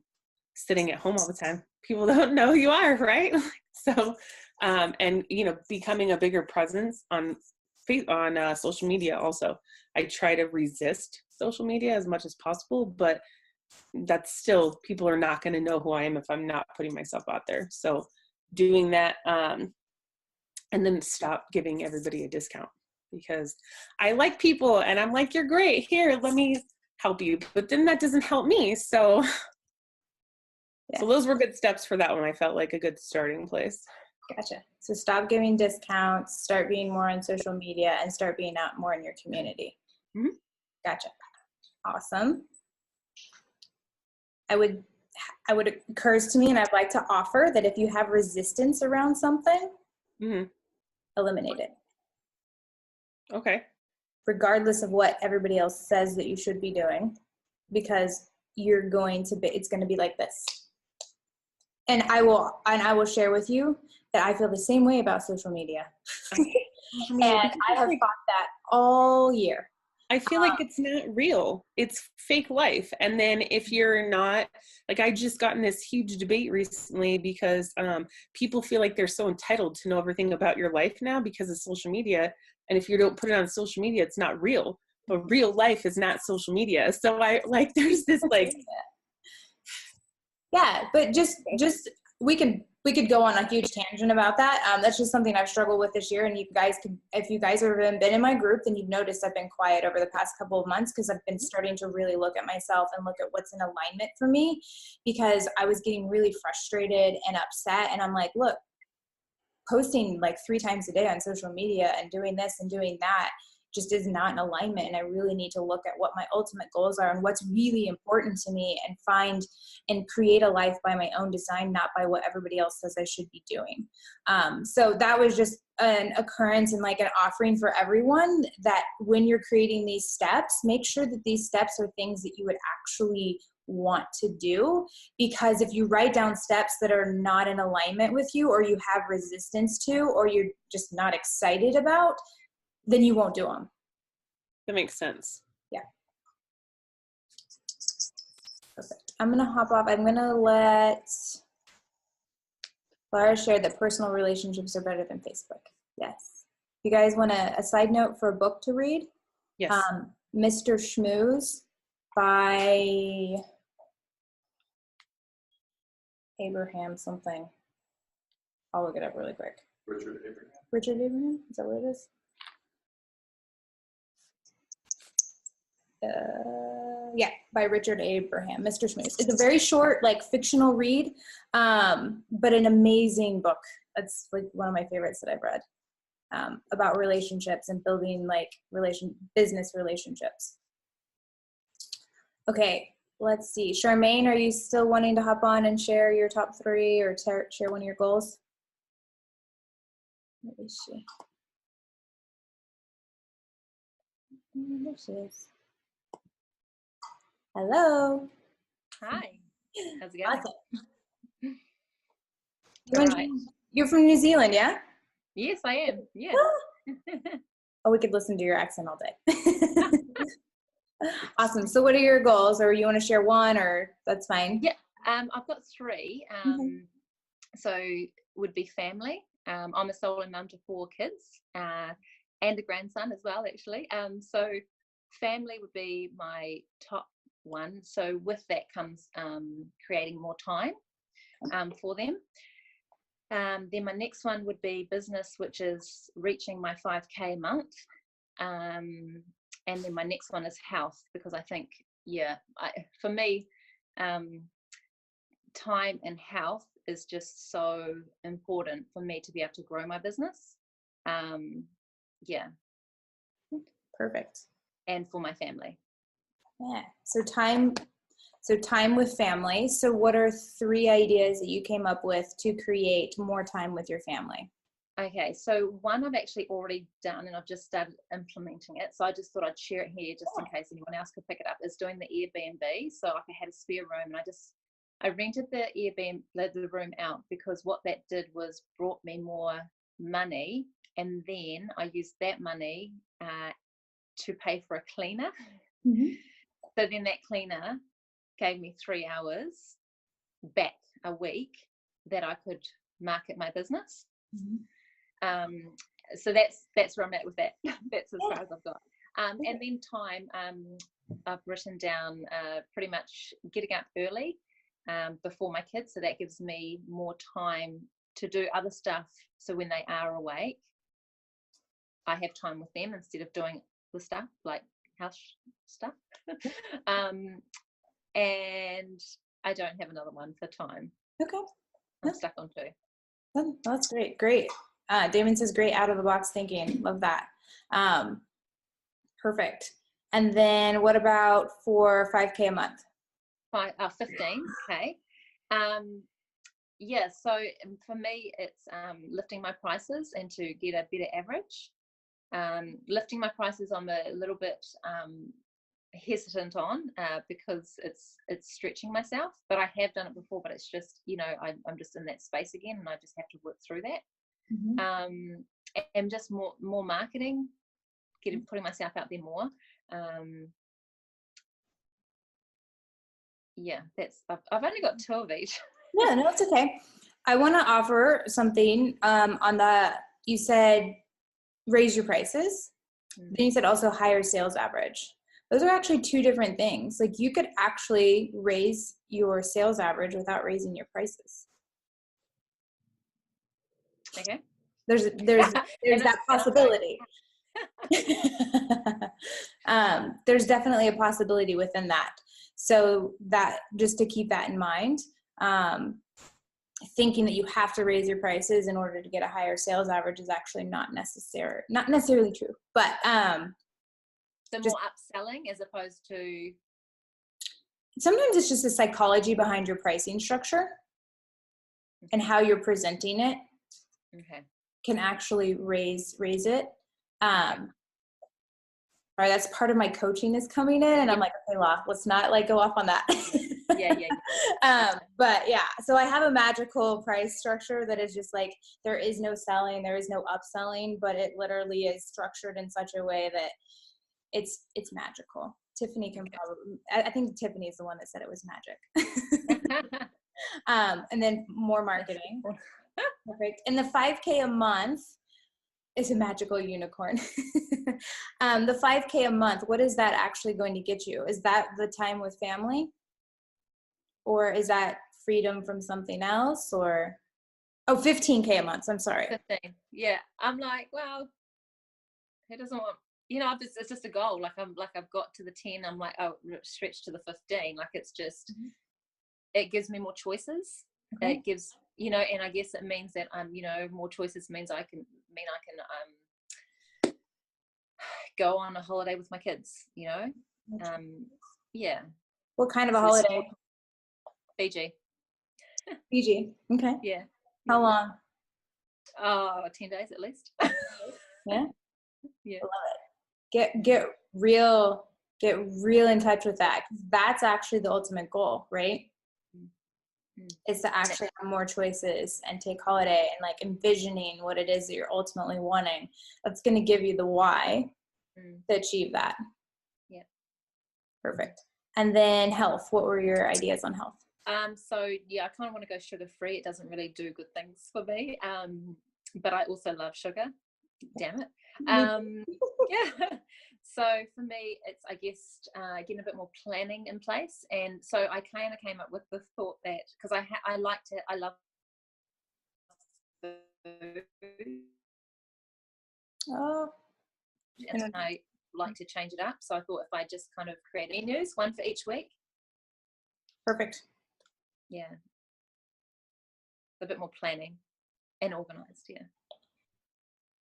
sitting at home all the time, people don't know who you are, right? So, and, becoming a bigger presence on social media also. I try to resist social media as much as possible, but that's still, people are not going to know who I am if I'm not putting myself out there. So doing that, and then stop giving everybody a discount because I like people and I'm like, you're great, here, let me help you. But then that doesn't help me. So, So those were good steps for that one. I felt like a good starting place.
Gotcha. So stop giving discounts, start being more on social media, and start being out more in your community.
Mhm.
Gotcha. Awesome. It occurs to me, and I'd like to offer that if you have resistance around something, eliminate it.
Okay.
Regardless of what everybody else says that you should be doing, because it's going to be like this. And I will share with you that I feel the same way about social media. And I have thought that all year.
I feel like it's not real. It's fake life. And then if you're not, like, I just got in this huge debate recently because people feel like they're so entitled to know everything about your life now because of social media. And if you don't put it on social media, it's not real. But real life is not social media. So there's this like.
Yeah, but just we could go on a huge tangent about that. That's just something I've struggled with this year. And if you guys have been in my group, then you've noticed I've been quiet over the past couple of months because I've been starting to really look at myself and look at what's in alignment for me, because I was getting really frustrated and upset. And I'm like, look, posting like 3 times a day on social media and doing this and doing that just is not in alignment. And I really need to look at what my ultimate goals are and what's really important to me, and find and create a life by my own design, not by what everybody else says I should be doing. So that was just an occurrence and like an offering for everyone, that when you're creating these steps, make sure that these steps are things that you would actually want to do. Because if you write down steps that are not in alignment with you, or you have resistance to, or you're just not excited about, then you won't do them.
That makes sense.
Yeah. Perfect. I'm going to hop off. I'm going to let Laura share that personal relationships are better than Facebook. Yes. You guys want a side note for a book to read?
Yes.
Mr. Schmooze by Abraham something. I'll look it up really quick.
Richard Abraham.
Richard Abraham? Is that what it is? Yeah, by Richard Abraham, Mr. Schmooze. It's a very short, like, fictional read, but an amazing book. It's like one of my favorites that I've read, about relationships and building like business relationships. Okay, let's see. Charmaine, are you still wanting to hop on and share your top 3 or share one of your goals? Where is she? There she is. Hello.
Hi. How's it going?
Awesome. You're from New Zealand, yeah?
Yes, I am. Yeah.
Oh, we could listen to your accent all day. Awesome. So what are your goals, or you want to share one, or that's fine?
Yeah. I've got 3. So would be family. I'm a solo mum to 4 kids, and a grandson as well, actually. So family would be my top one. So with that comes creating more time for them. Then my next one would be business, which is reaching my 5K a month. And then my next one is health, because I think, for me, time and health is just so important for me to be able to grow my business.
Perfect.
And for my family.
Yeah. So time with family. So what are 3 ideas that you came up with to create more time with your family?
Okay, so one I've actually already done, and I've just started implementing it. So I just thought I'd share it here just in case anyone else could pick it up, is doing the Airbnb. So I had a spare room, and I rented the Airbnb, the room out, because what that did was brought me more money. And then I used that money to pay for a cleaner.
Mm-hmm.
So then that cleaner gave me 3 hours back a week that I could market my business. Mm-hmm. So that's where I'm at with that. That's as far as I've got. And then time, I've written down pretty much getting up early before my kids, so that gives me more time to do other stuff. So when they are awake, I have time with them instead of doing the stuff like house stuff. And I don't have another one for time.
Okay.
I'm stuck on 2.
Oh, that's great. Great. Damon says great out of the box thinking. Love that. Perfect. And then what about for 5K a month?
15, okay. Yeah, so for me, it's lifting my prices and to get a better average. Lifting my prices, I'm a little bit hesitant on because it's stretching myself, but I have done it before, but it's just, you know, I'm just in that space again, and I just have to work through that. And just more marketing, putting myself out there more. Yeah, that's I've only got 2 of each.
Yeah, no, it's okay. I want to offer something on the, you said raise your prices. Then you said also higher sales average. Those are actually 2 different things. Like, you could actually raise your sales average without raising your prices.
Okay.
There's that possibility. There's definitely a possibility within that. So that, just to keep that in mind, thinking that you have to raise your prices in order to get a higher sales average is actually not necessarily true. But
so more upselling as opposed to,
sometimes it's just the psychology behind your pricing structure and how you're presenting it.
Okay.
Can actually raise it. Right, that's part of my coaching is coming in, and I'm like, okay, Law, let's not like go off on that. But yeah, so I have a magical price structure that is just like, there is no selling, there is no upselling, but it literally is structured in such a way that it's magical. Tiffany can probably, I think Tiffany is the one that said it was magic. And then more marketing. Perfect. And the 5K a month is a magical unicorn. The 5K a month, what is that actually going to get you? Is that the time with family? Or is that freedom from something else? Or, 15K a month, I'm sorry.
15. Yeah, I'm like, well, who doesn't want, you know, it's just a goal. Like, I've got to the 10, I'm like, oh, stretch to the 15. Like, it's just, it gives me more choices.
Okay.
It gives, you know, and I guess it means that you know, more choices means I can go on a holiday with my kids, you know. Yeah.
What kind of a holiday?
Fiji.
Fiji. Okay.
Yeah.
How long?
10 days at least.
Yeah.
Yeah.
I love it. Get real in touch with that. That's actually the ultimate goal, right? Is to actually have more choices and take holiday and like envisioning what it is that you're ultimately wanting. That's going to give you the why to achieve that.
Yeah.
Perfect. And then health. What were your ideas on health?
So yeah, I kind of want to go sugar free. It doesn't really do good things for me. But I also love sugar. Damn it. Yeah. So for me, it's, I guess, getting a bit more planning in place. And so I kind of came up with the thought that, because I love food.
Oh.
And I like to change it up. So I thought if I just kind of create menus, one for each week.
Perfect.
Yeah. A bit more planning and organized. Yeah.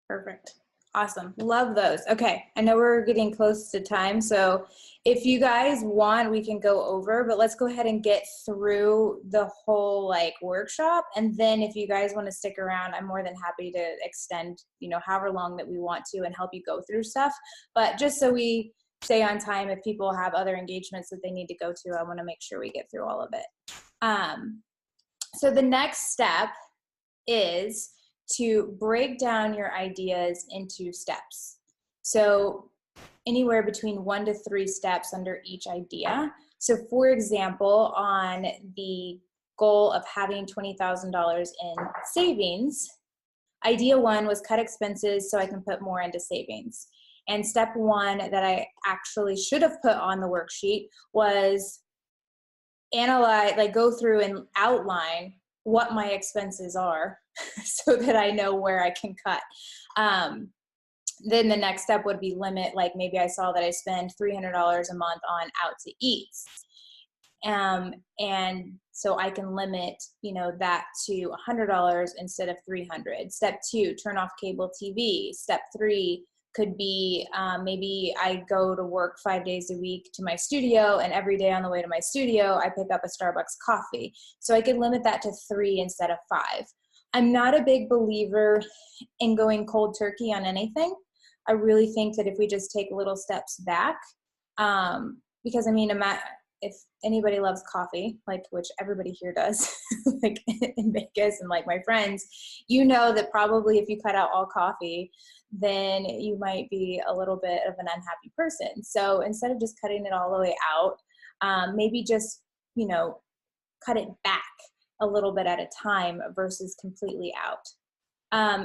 Perfect. Awesome. Love those. Okay. I know we're getting close to time. So if you guys want, we can go over, but let's go ahead and get through the whole like workshop. And then if you guys want to stick around, I'm more than happy to extend, you know, however long that we want to and help you go through stuff. But just so we stay on time, if people have other engagements that they need to go to, I want to make sure we get through all of it. So the next step is to break down your ideas into steps. So anywhere between 1 to 3 steps under each idea. So for example, on the goal of having $20,000 in savings, idea 1 was cut expenses so I can put more into savings. And step 1 that I actually should have put on the worksheet was analyze, like go through and outline what my expenses are so that I know where I can cut. Then the next step would be limit, like maybe I saw that I spend $300 a month on out to eats. And so I can limit, you know, that to $100 instead of $300. Step 2, turn off cable TV. Step 3, could be maybe I go to work 5 days a week to my studio, and every day on the way to my studio, I pick up a Starbucks coffee. So I could limit that to 3 instead of 5. I'm not a big believer in going cold turkey on anything. I really think that if we just take little steps back, because I mean, if anybody loves coffee, like which everybody here does, like in Vegas and like my friends, you know that probably if you cut out all coffee, then you might be a little bit of an unhappy person. So instead of just cutting it all the way out, maybe just, cut it back a little bit at a time versus completely out.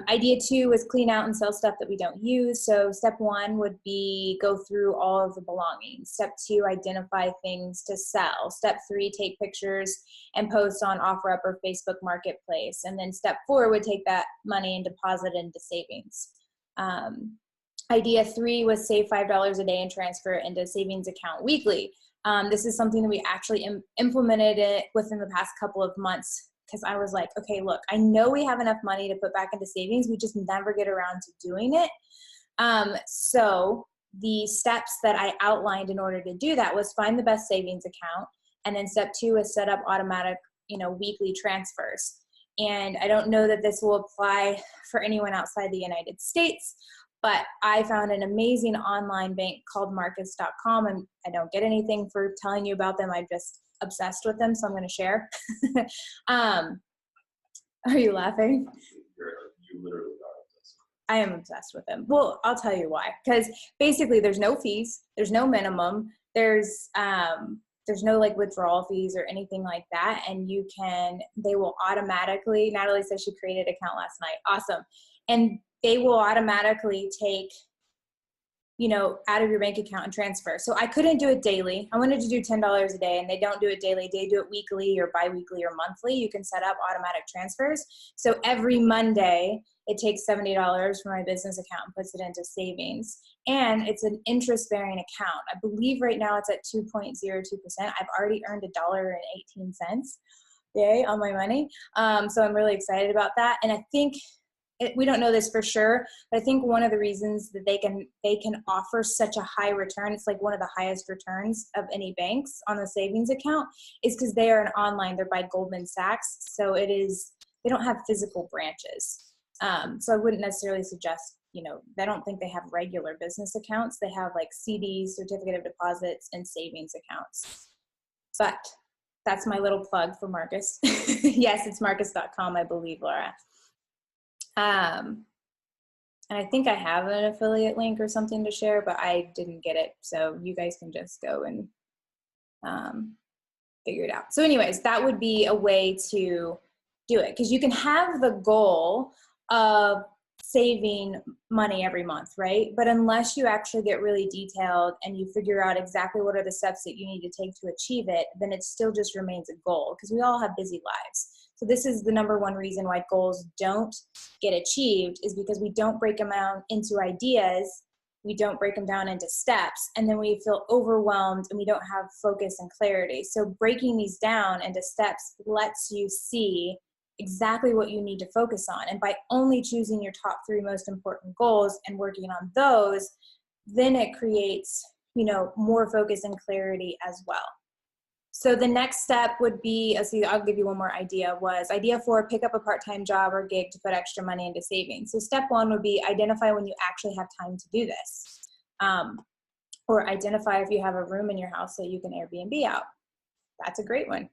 Idea 2 is clean out and sell stuff that we don't use. So step 1 would be go through all of the belongings. Step 2, identify things to sell. Step 3, take pictures and post on OfferUp or Facebook Marketplace. And then step 4 would take that money and deposit into savings. Idea 3 was save $5 a day and transfer it into a savings account weekly. This is something that we actually implemented it within the past couple of months, because I was like, okay, look, I know we have enough money to put back into savings. We just never get around to doing it. So the steps that I outlined in order to do that was find the best savings account. And then step 2 is set up automatic, weekly transfers. And I don't know that this will apply for anyone outside the United States, but I found an amazing online bank called Marcus.com, and I don't get anything for telling you about them. I'm just obsessed with them, so I'm going to share. Are you laughing?
You literally are obsessed.
I am obsessed with them. Well, I'll tell you why. Because basically there's no fees, there's no minimum, there's no like withdrawal fees or anything like that. And they will automatically, Natalie says she created an account last night. Awesome. And they will automatically take, out of your bank account and transfer. So I couldn't do it daily. I wanted to do $10 a day, and they don't do it daily. They do it weekly or bi-weekly or monthly. You can set up automatic transfers. So every Monday, it takes $70 from my business account and puts it into savings. And it's an interest-bearing account. I believe right now it's at 2.02%. I've already earned $1.18. Yay, on my money. So I'm really excited about that. And I think we don't know this for sure, but I think one of the reasons that they can offer such a high return, it's like one of the highest returns of any banks on the savings account, is because they are an online, they're by Goldman Sachs. So they don't have physical branches. So I wouldn't necessarily suggest, I don't think they have regular business accounts. They have like CDs, certificate of deposits, and savings accounts. But that's my little plug for Marcus. Yes, it's Marcus.com, I believe, Laura. And I think I have an affiliate link or something to share, but I didn't get it. So you guys can just go and figure it out. So anyways, that would be a way to do it, because you can have the goal of saving money every month, right? But unless you actually get really detailed and you figure out exactly what are the steps that you need to take to achieve it, then it still just remains a goal, because we all have busy lives. So this is the number one reason why goals don't get achieved, is because we don't break them down into ideas, we don't break them down into steps, and then we feel overwhelmed and we don't have focus and clarity. So breaking these down into steps lets you see exactly what you need to focus on. And by only choosing your top 3 most important goals and working on those, then it creates, more focus and clarity as well. So the next step would be, I'll give you one more idea, was idea 4, pick up a part-time job or gig to put extra money into savings. So step 1 would be identify when you actually have time to do this. Or identify if you have a room in your house that you can Airbnb out. That's a great one.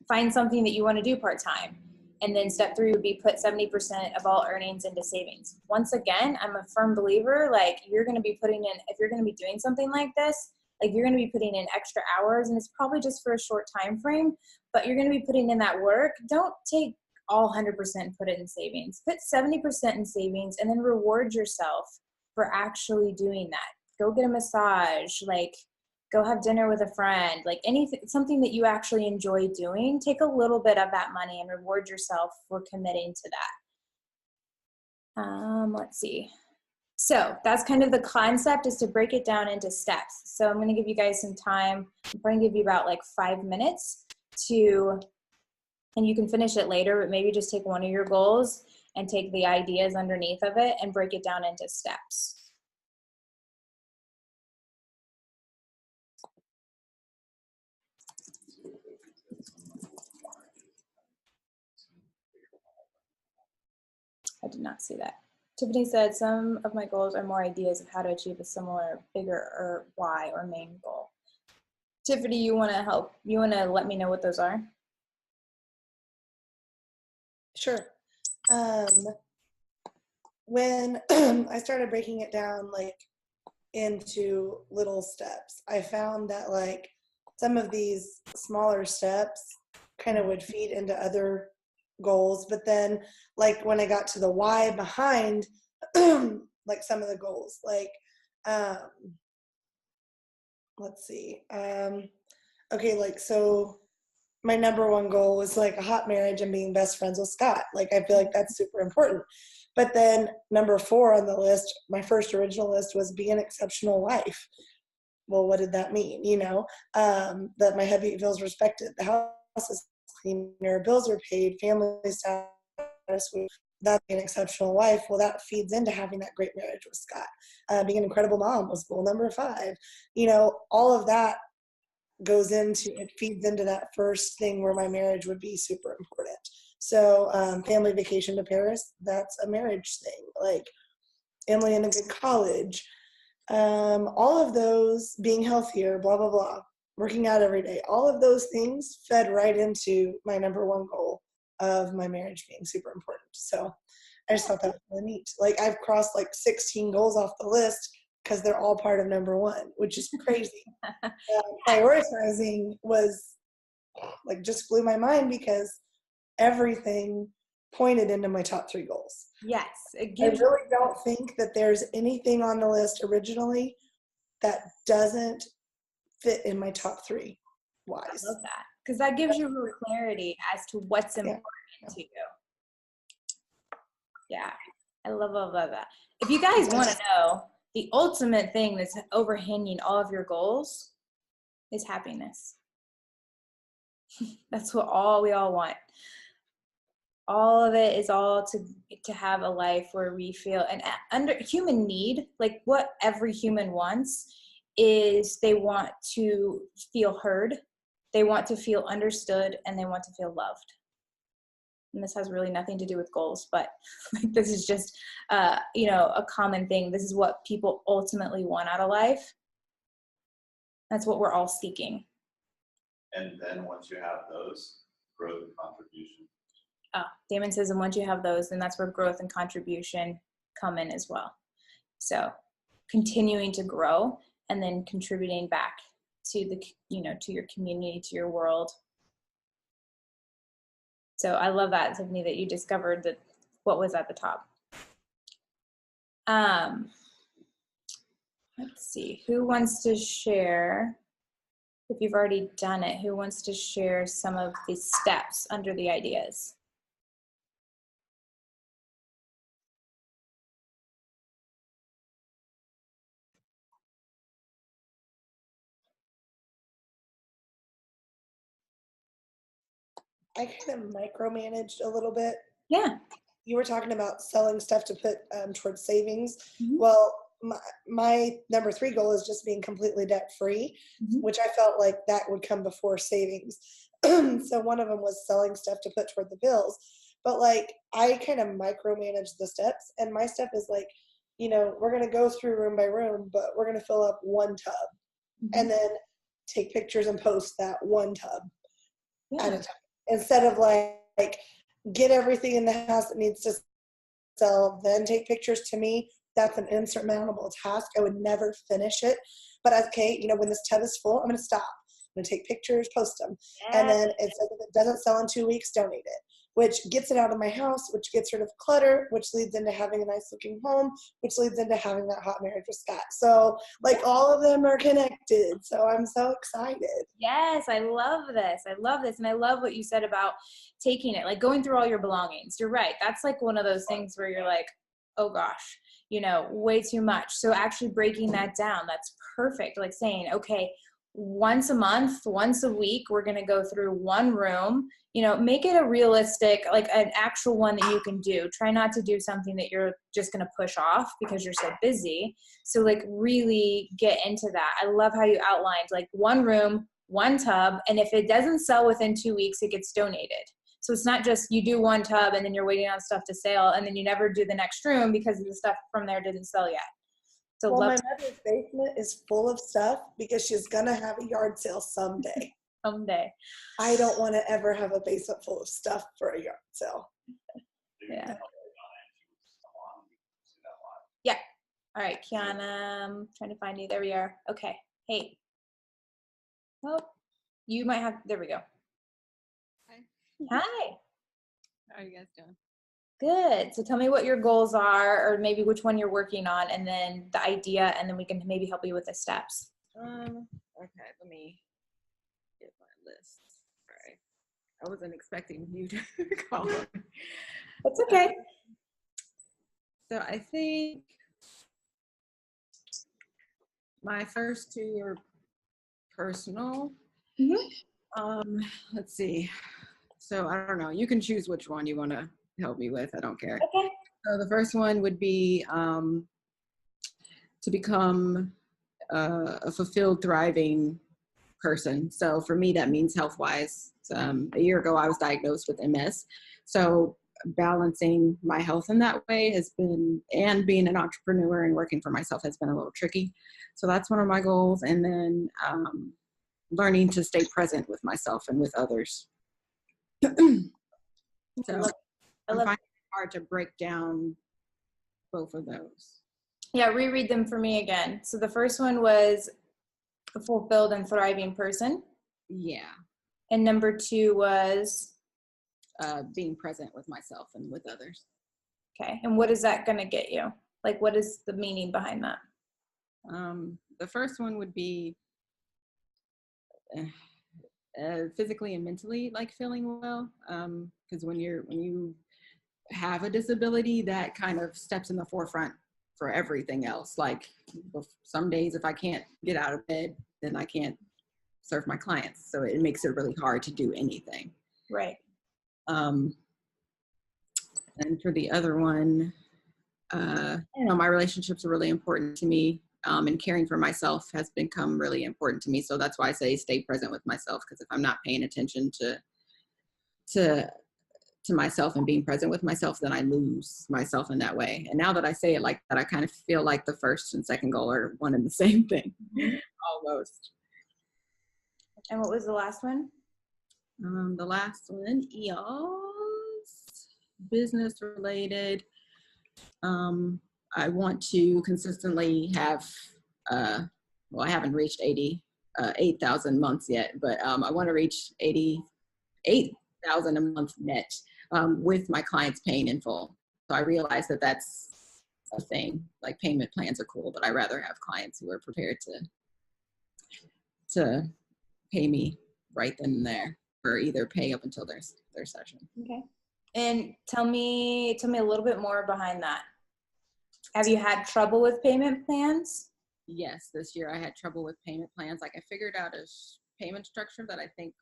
Find something that you want to do part-time. And then step 3 would be put 70% of all earnings into savings. Once again, I'm a firm believer, like you're going to be putting in, if you're going to be doing something like this, like you're going to be putting in extra hours, and it's probably just for a short time frame, but you're going to be putting in that work. Don't take all 100% and put it in savings. Put 70% in savings, and then reward yourself for actually doing that. Go get a massage, like go have dinner with a friend, like anything, something that you actually enjoy doing. Take a little bit of that money and reward yourself for committing to that. Let's see. So that's kind of the concept, is to break it down into steps. So I'm going to give you guys some time. I'm going to give you about like 5 minutes and you can finish it later, but maybe just take one of your goals and take the ideas underneath of it and break it down into steps. I did not see that. Tiffany said, some of my goals are more ideas of how to achieve a similar, bigger, or why or main goal. Tiffany, you want to help? You want to let me know what those are?
Sure. When I started breaking it down like into little steps, I found that like some of these smaller steps kind of would feed into other goals, but then like when I got to the why behind like some of the goals, like let's see, okay, like so my number one goal was like a hot marriage and being best friends with Scott. Like I feel like that's super important. But then number 4 on the list, my first original list, was be an exceptional wife. Well, what did that mean? You know, that my hubby feels respected, the house is cleaner, bills are paid, family status, that's being an exceptional wife. Well, that feeds into having that great marriage with Scott. Being an incredible mom was goal number 5. You know, all of that goes into, it feeds into that first thing where my marriage would be super important. So family vacation to Paris, that's a marriage thing. Like Emily in a good college, all of those, being healthier, blah, blah, blah, working out every day, all of those things fed right into my number 1 goal of my marriage being super important. So I just thought that was really neat. Like I've crossed like 16 goals off the list because they're all part of number 1, which is crazy. Prioritizing was like just blew my mind because everything pointed into my top 3 goals.
Yes.
I really don't think that there's anything on the list originally that doesn't fit in my top 3 whys.
I love that because that gives you real clarity as to what's important to you. Yeah, I love that. If you guys want to know, the ultimate thing that's overhanging all of your goals is happiness. That's what we all want. All of it is all to have a life where we feel, and under human need, like what every human wants is they want to feel heard, they want to feel understood, and they want to feel loved. And this has really nothing to do with goals, but like, this is just, you know, a common thing. This is what people ultimately want out of life. That's what we're all seeking.
And then once you have those, growth and contribution.
Damon says, and once you have those, then that's where growth and contribution come in as well. So continuing to grow and then contributing back to the, you know, to your community, to your world. So I love that, Tiffany, that you discovered that what was at the top. Let's see, who wants to share? If you've already done it, who wants to share some of the steps under the ideas?
I kind of micromanaged a little bit.
Yeah.
You were talking about selling stuff to put towards savings.
Mm-hmm.
Well, my number 3 goal is just being completely debt free,
Mm-hmm.
which I felt like that would come before savings. So one of them was selling stuff to put toward the bills. But like I kind of micromanage the steps, and my step is like, you know, we're going to go through room by room, but we're going to fill up 1 tub and then take pictures and post that 1 tub at a time. Instead of like get everything in the house that needs to sell, then take pictures. To me, that's an insurmountable task. I would never finish it. But okay, you know, when this tub is full, I'm going to stop. I'm going to take pictures, post them. And then if it doesn't sell in 2 weeks, donate it, which gets it out of my house, which gets rid of clutter, which leads into having a nice looking home, which leads into having that hot marriage with Scott. So like all of them are connected. So I'm so excited.
Yes, I love this. I love this. And I love what you said about taking it, like going through all your belongings. You're right. That's like one of those things where you're like, oh gosh, you know, way too much. So actually breaking that down, that's perfect. Like saying, okay, once a month, once a week, we're going to go through one room. You know, make it a realistic, like an actual one that you can do. Try not to do something that you're just going to push off because you're so busy. So like really get into that. I love how you outlined like one room, one tub, and if it doesn't sell within 2 weeks, it gets donated. So it's not just you do one tub and then you're waiting on stuff to sell and then you never do the next room because the stuff from there didn't sell yet. So
well, my mother's basement is full of stuff because she's gonna have a yard sale someday.
Someday.
I don't want to ever have a basement full of stuff for a yard sale.
Yeah. Yeah. All right, Kiana, I'm trying to find you. There we are. Okay. Hey. Oh, you might have, there we go.
Hi.
Hi.
How are you guys doing?
Good. So tell me what your goals are, or maybe which one you're working on, and then the idea, and then we can maybe help you with the steps.
Okay, let me get my list. All right. I wasn't expecting you to call.
That's okay.
So I think my first two are personal.
Mm-hmm.
Let's see. So I don't know. You can choose which one you want to help me with. I don't care.
Okay.
So the first one would be to become a fulfilled, thriving person. So for me, that means health-wise. A year ago, I was diagnosed with MS. So balancing my health in that way has been, and being an entrepreneur and working for myself has been a little tricky. So that's one of my goals. And then learning to stay present with myself and with others. So I find it hard to break down both of those.
Yeah, reread them for me again. So the first one was a fulfilled and thriving person.
Yeah.
And number 2 was?
Being present with myself and with others.
Okay. And what is that going to get you? Like, what is the meaning behind that?
The first one would be physically and mentally, like feeling well. Because when you have a disability, that kind of steps in the forefront for everything else. Like some days if I can't get out of bed, then I can't serve my clients. So it makes it really hard to do anything.
Right.
And for the other one, my relationships are really important to me. And caring for myself has become really important to me. So that's why I say stay present with myself, because if I'm not paying attention to myself and being present with myself, then I lose myself in that way. And now that I say it like that, I kind of feel like the first and second goal are one and the same thing, almost.
And what was the last one?
The last one is business related. I want to consistently have, I haven't reached 8,000 months yet, but I want to reach 88,000 a month net with my clients paying in full. So I realize that that's a thing. Like payment plans are cool, but I rather have clients who are prepared to pay me right then and there, or either pay up until their session.
Okay. And tell me a little bit more behind that. Have you had trouble with payment plans?
Yes, this year I had trouble with payment plans. Like I figured out a payment structure that I think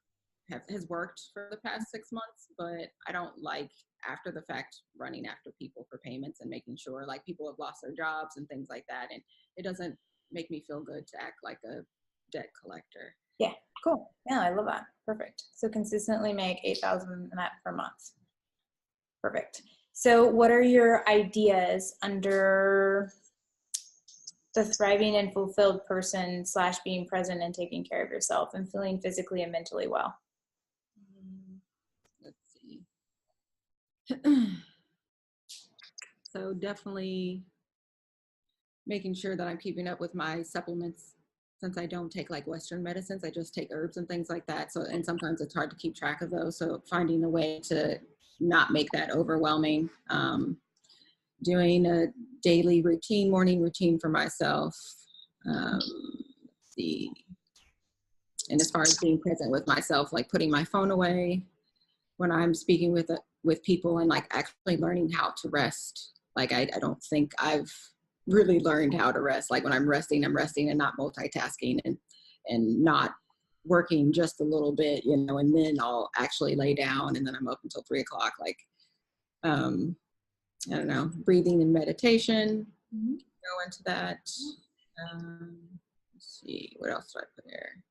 has worked for the past 6 months, but I don't like after the fact running after people for payments and making sure like people have lost their jobs and things like that. And it doesn't make me feel good to act like a debt collector.
Yeah, cool. Yeah, I love that. Perfect. So consistently make 8,000 net per month. Perfect. So what are your ideas under the thriving and fulfilled person / being present and taking care of yourself and feeling physically and mentally well?
Let's see. So definitely making sure that I'm keeping up with my supplements. Since I don't take like Western medicines, I just take herbs and things like that. So, and sometimes it's hard to keep track of those. So finding a way to not make that overwhelming. Doing a daily routine, morning routine for myself. Let's see. And as far as being present with myself, like putting my phone away when I'm speaking with people and like actually learning how to rest. Like I don't think I've really learned how to rest. Like when I'm resting and not multitasking. And and not working just a little bit, you know, and then I'll actually lay down and then I'm up until 3 o'clock. Like, I don't know, breathing and meditation, go into that. Let's see, what else do I put there?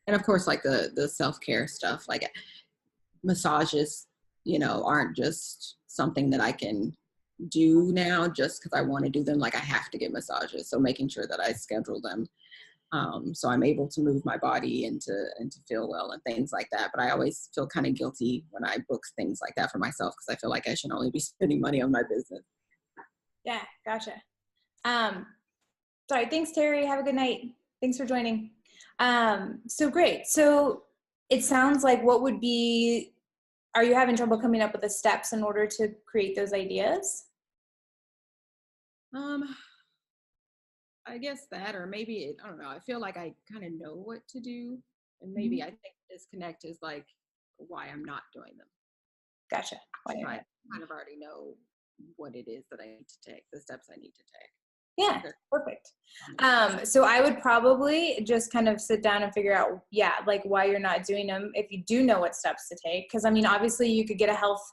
And of course, like the self-care stuff, like massages, you know, aren't just something that I can do now just because I want to do them. Like I have to get massages. So making sure that I schedule them so I'm able to move my body and to feel well and things like that. But I always feel kind of guilty when I book things like that for myself because I feel like I should only be spending money on my business.
Yeah, gotcha. Sorry, thanks, Terry. Have a good night. Thanks for joining. So great. So it sounds like are you having trouble coming up with the steps in order to create those ideas?
I guess that, or maybe I don't know. I feel like I kind of know what to do, and maybe I think disconnect is like why I'm not doing them.
Gotcha.
I kind of already know what it is that I need to take, the steps I need to take.
Yeah, perfect. So I would probably just kind of sit down and figure out, like why you're not doing them. If you do know what steps to take, because I mean, obviously you could get a health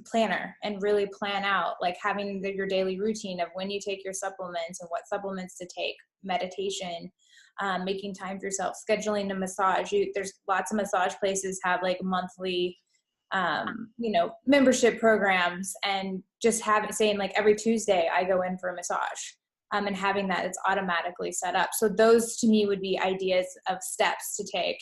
planner and really plan out like having your daily routine of when you take your supplements and what supplements to take, meditation, making time for yourself, scheduling a massage. There's lots of massage places have like monthly membership programs, and just saying like every Tuesday I go in for a massage, and having that it's automatically set up. So those to me would be ideas of steps to take,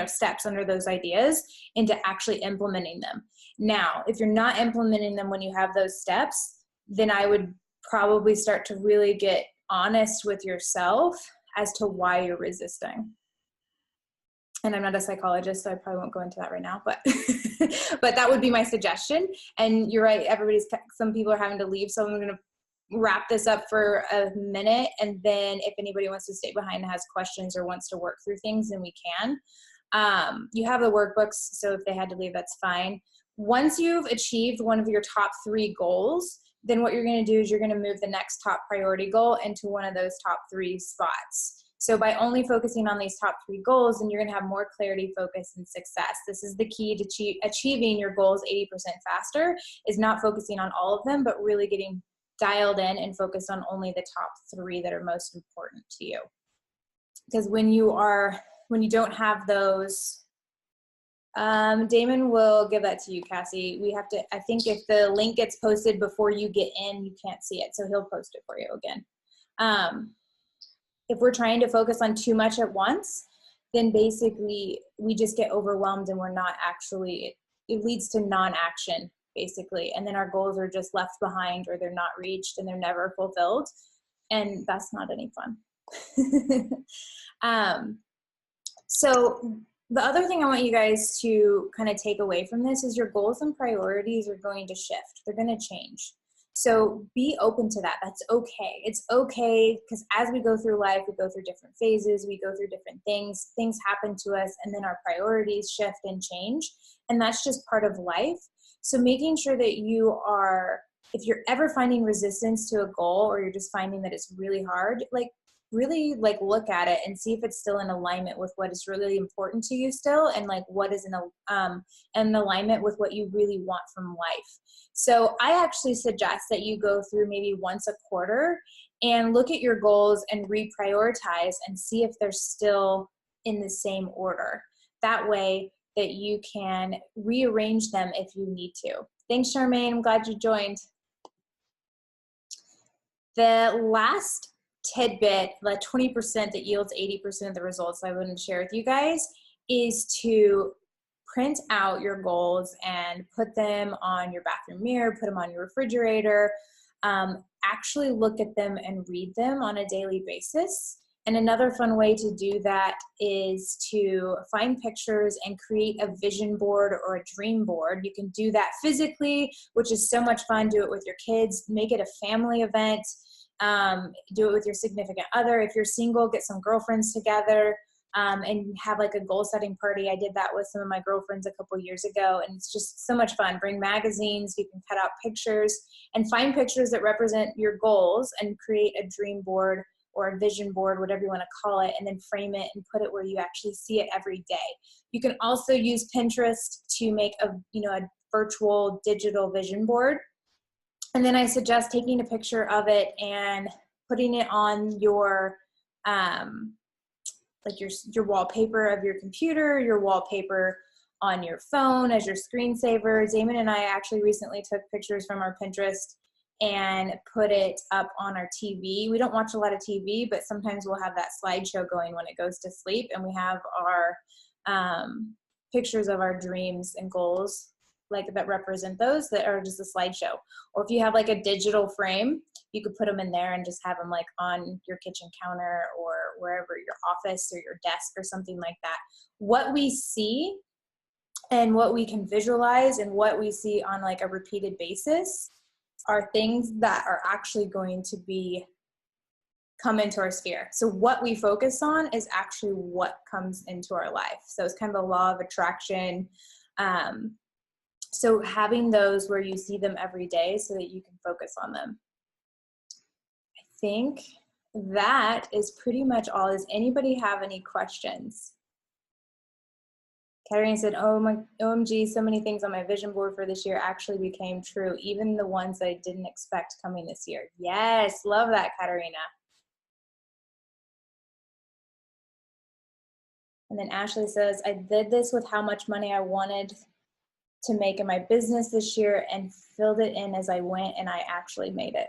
steps under those ideas into actually implementing them. Now, if you're not implementing them when you have those steps, then I would probably start to really get honest with yourself as to why you're resisting. And I'm not a psychologist, so I probably won't go into that right now, but but that would be my suggestion. And you're right, some people are having to leave, so I'm going to wrap this up for a minute, and then if anybody wants to stay behind and has questions or wants to work through things, then we can. You have the workbooks, so if they had to leave, that's fine. Once you've achieved one of your top 3 goals, then what you're going to do is you're going to move the next top priority goal into one of those top 3 spots. So by only focusing on these top 3 goals, then you're going to have more clarity, focus, and success. This is the key to achieving your goals 80% faster, is not focusing on all of them, but really getting dialed in and focused on only the top 3 that are most important to you. Because when you don't have those, Damon will give that to you, Cassie. I think if the link gets posted before you get in, you can't see it. So he'll post it for you again. If we're trying to focus on too much at once, then basically we just get overwhelmed and we're not actually, it leads to non-action basically. And then our goals are just left behind, or they're not reached and they're never fulfilled. And that's not any fun. So the other thing I want you guys to kind of take away from this is your goals and priorities are going to shift. They're going to change. So be open to that. That's okay. It's okay, because as we go through life, we go through different phases, we go through different things happen to us, and then our priorities shift and change. And that's just part of life. So making sure that if you're ever finding resistance to a goal, or you're just finding that it's really hard, really look at it and see if it's still in alignment with what is really important to you still, and what is in alignment with what you really want from life. So I actually suggest that you go through maybe once a quarter and look at your goals and reprioritize and see if they're still in the same order. That way that you can rearrange them if you need to. Thanks, Charmaine. I'm glad you joined. The last tidbit, the 20% that yields 80% of the results I want to share with you guys, is to print out your goals and put them on your bathroom mirror, put them on your refrigerator, actually look at them and read them on a daily basis. And another fun way to do that is to find pictures and create a vision board or a dream board. You can do that physically, which is so much fun. Do it with your kids, make it a family event. Do it with your significant other. If you're single, get some girlfriends together and have a goal setting party. I did that with some of my girlfriends a couple years ago, and it's just so much fun. Bring magazines, you can cut out pictures and find pictures that represent your goals and create a dream board or a vision board, whatever you want to call it, and then frame it and put it where you actually see it every day. You can also use Pinterest to make a virtual digital vision board. And then I suggest taking a picture of it and putting it on your like your wallpaper of your computer, your wallpaper on your phone as your screensaver. Damon and I actually recently took pictures from our Pinterest and put it up on our TV. We don't watch a lot of TV, but sometimes we'll have that slideshow going when it goes to sleep, and we have our pictures of our dreams and goals like that represent those that are just a slideshow. Or if you have like a digital frame, you could put them in there and just have them like on your kitchen counter or wherever, your office or your desk or something like that. What we see and what we can visualize and what we see on like a repeated basis are things that are actually going to be come into our sphere. So what we focus on is actually what comes into our life. So it's kind of the law of attraction. So having those where you see them every day so that you can focus on them. I think that is pretty much all. Does anybody have any questions? Katarina said, oh my, OMG, so many things on my vision board for this year actually became true, even the ones I didn't expect coming this year. Yes, love that, Katarina. And then Ashley says, I did this with how much money I wanted to make in my business this year and filled it in as I went, and I actually made it.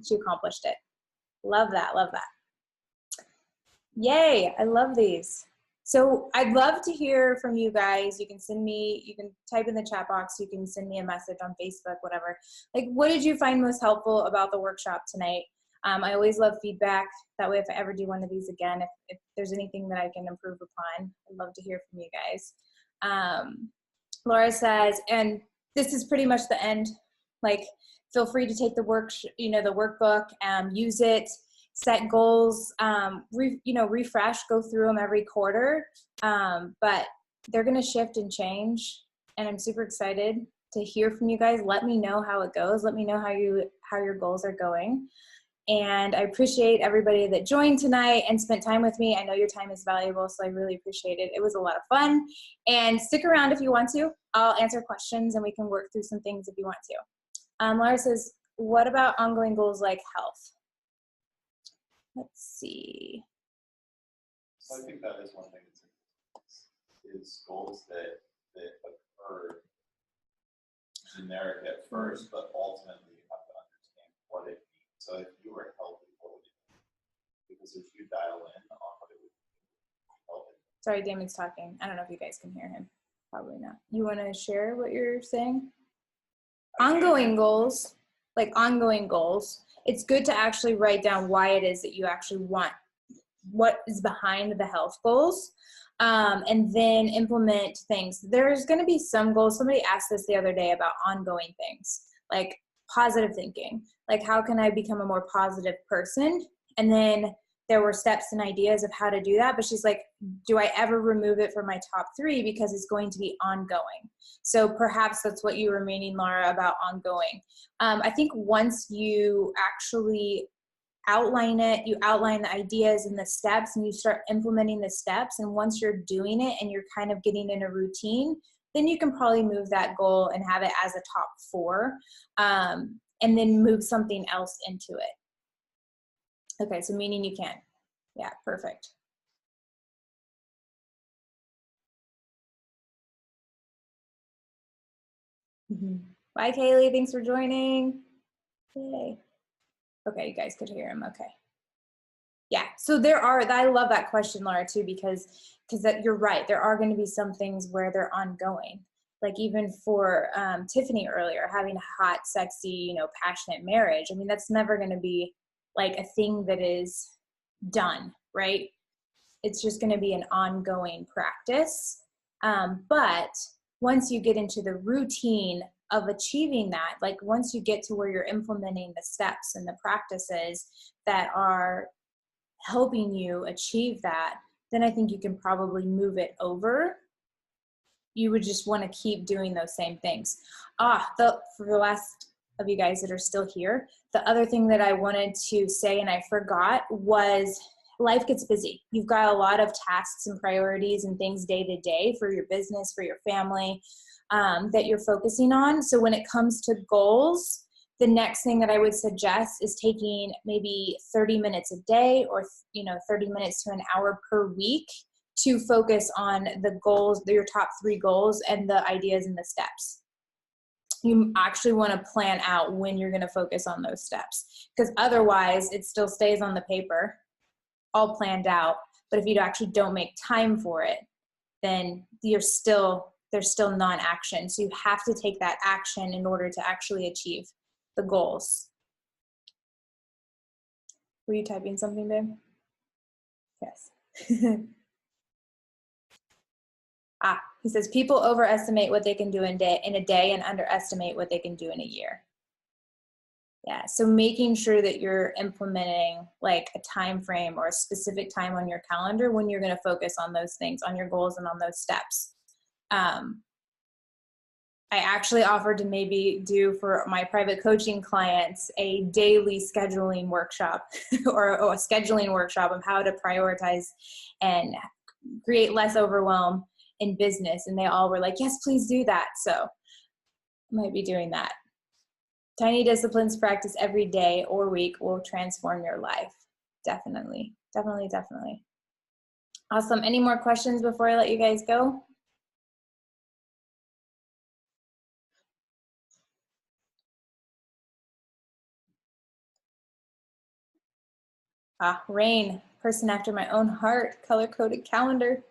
She accomplished it. Love that, love that. Yay, I love these. So I'd love to hear from you guys. You can send me, you can type in the chat box, you can send me a message on Facebook, whatever. Like, what did you find most helpful about the workshop tonight? I always love feedback. That way, if I ever do one of these again, if there's anything that I can improve upon, I'd love to hear from you guys. Laura says, and this is pretty much the end, like, feel free to take the workbook, use it, set goals, refresh, go through them every quarter, but they're going to shift and change, and I'm super excited to hear from you guys. Let me know how it goes. Let me know how your goals are going. And I appreciate everybody that joined tonight and spent time with me. I know your time is valuable, so I really appreciate it. It was a lot of fun. And stick around if you want to. I'll answer questions and we can work through some things if you want to. Laura says, what about ongoing goals like health? Let's see.
So I think that is one thing that's is goals that occur generic at first, but ultimately you have to understand what it means. So if you were healthy, what would it mean? Because if you dial in on what it would mean, healthy.
Sorry, Damon's talking. I don't know if you guys can hear him. Probably not. You want to share what you're saying? Ongoing goals, like ongoing goals. It's good to actually write down why it is that you actually want, what is behind the health goals, and then implement things. There's going to be some goals. Somebody asked this the other day about ongoing things, like positive thinking. Like, how can I become a more positive person? And then there were steps and ideas of how to do that. But she's like, do I ever remove it from my top 3 because it's going to be ongoing? So perhaps that's what you were meaning, Laura, about ongoing. I think once you actually outline it, you outline the ideas and the steps, and you start implementing the steps, and once you're doing it and you're kind of getting in a routine, then you can probably move that goal and have it as a top 4, and then move something else into it. Okay, so meaning you can. Yeah, perfect. Bye, Kaylee. Thanks for joining. Yay. Okay, you guys could hear him. Okay. Yeah, so there are, I love that question, Laura, too, because that you're right. There are going to be some things where they're ongoing. Like even for Tiffany earlier, having a hot, sexy, passionate marriage. I mean, that's never going to be like a thing that is done, right? It's just going to be an ongoing practice. But once you get into the routine of achieving that, like once you get to where you're implementing the steps and the practices that are helping you achieve that, then I think you can probably move it over. You would just want to keep doing those same things. For the last of you guys that are still here. The other thing that I wanted to say and I forgot was life gets busy. You've got a lot of tasks and priorities and things day to day for your business, for your family, that you're focusing on. So when it comes to goals, the next thing that I would suggest is taking maybe 30 minutes a day or 30 minutes to an hour per week to focus on the goals, your top 3 goals and the ideas and the steps. You actually want to plan out when you're going to focus on those steps, because otherwise it still stays on the paper, all planned out. But if you actually don't make time for it, then there's still non-action. So you have to take that action in order to actually achieve the goals. Were you typing something, babe? Yes. He says people overestimate what they can do in a day and underestimate what they can do in a year. Yeah, so making sure that you're implementing like a time frame or a specific time on your calendar when you're going to focus on those things, on your goals and on those steps. I actually offered to maybe do for my private coaching clients a daily scheduling workshop or a scheduling workshop of how to prioritize and create less overwhelm in business. And they all were like, yes, please do that. So I might be doing that. Tiny disciplines practice every day or week will transform your life. Definitely, definitely, definitely. Awesome. Any more questions before I let you guys go? Rain, person after my own heart, color-coded calendar.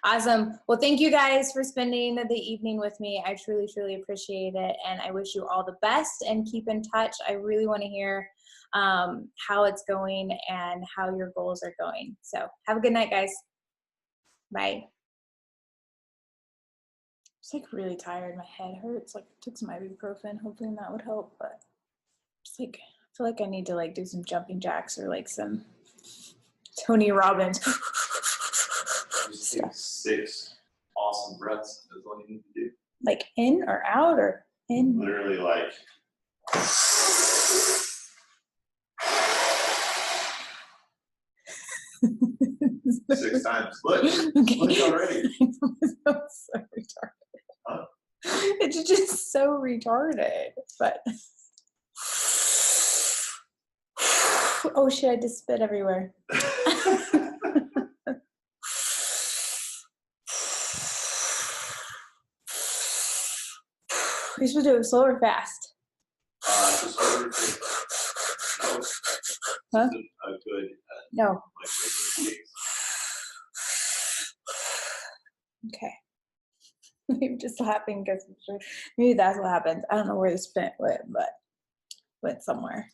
Awesome. Well, thank you guys for spending the evening with me. I truly, truly appreciate it. And I wish you all the best and keep in touch. I really want to hear how it's going and how your goals are going. So have a good night, guys. Bye. I'm like really tired. My head hurts. Like I took some ibuprofen. Hopefully that would help. But it's like, I feel like I need to like do some jumping jacks or like some Tony Robbins.
Just take 6 awesome breaths. That's all you need to do.
Like in or out or in?
Literally like. 6 times. Look,
Okay.
look already.
That's so retarded.
Huh?
It's just so retarded. But oh shit! I just spit everywhere. You're supposed to do it slow or fast?
Just over
Huh?
a good.
No.
Like regular pace.
Okay. Maybe just laughing because maybe that's what happened. I don't know where the spit went, but went somewhere.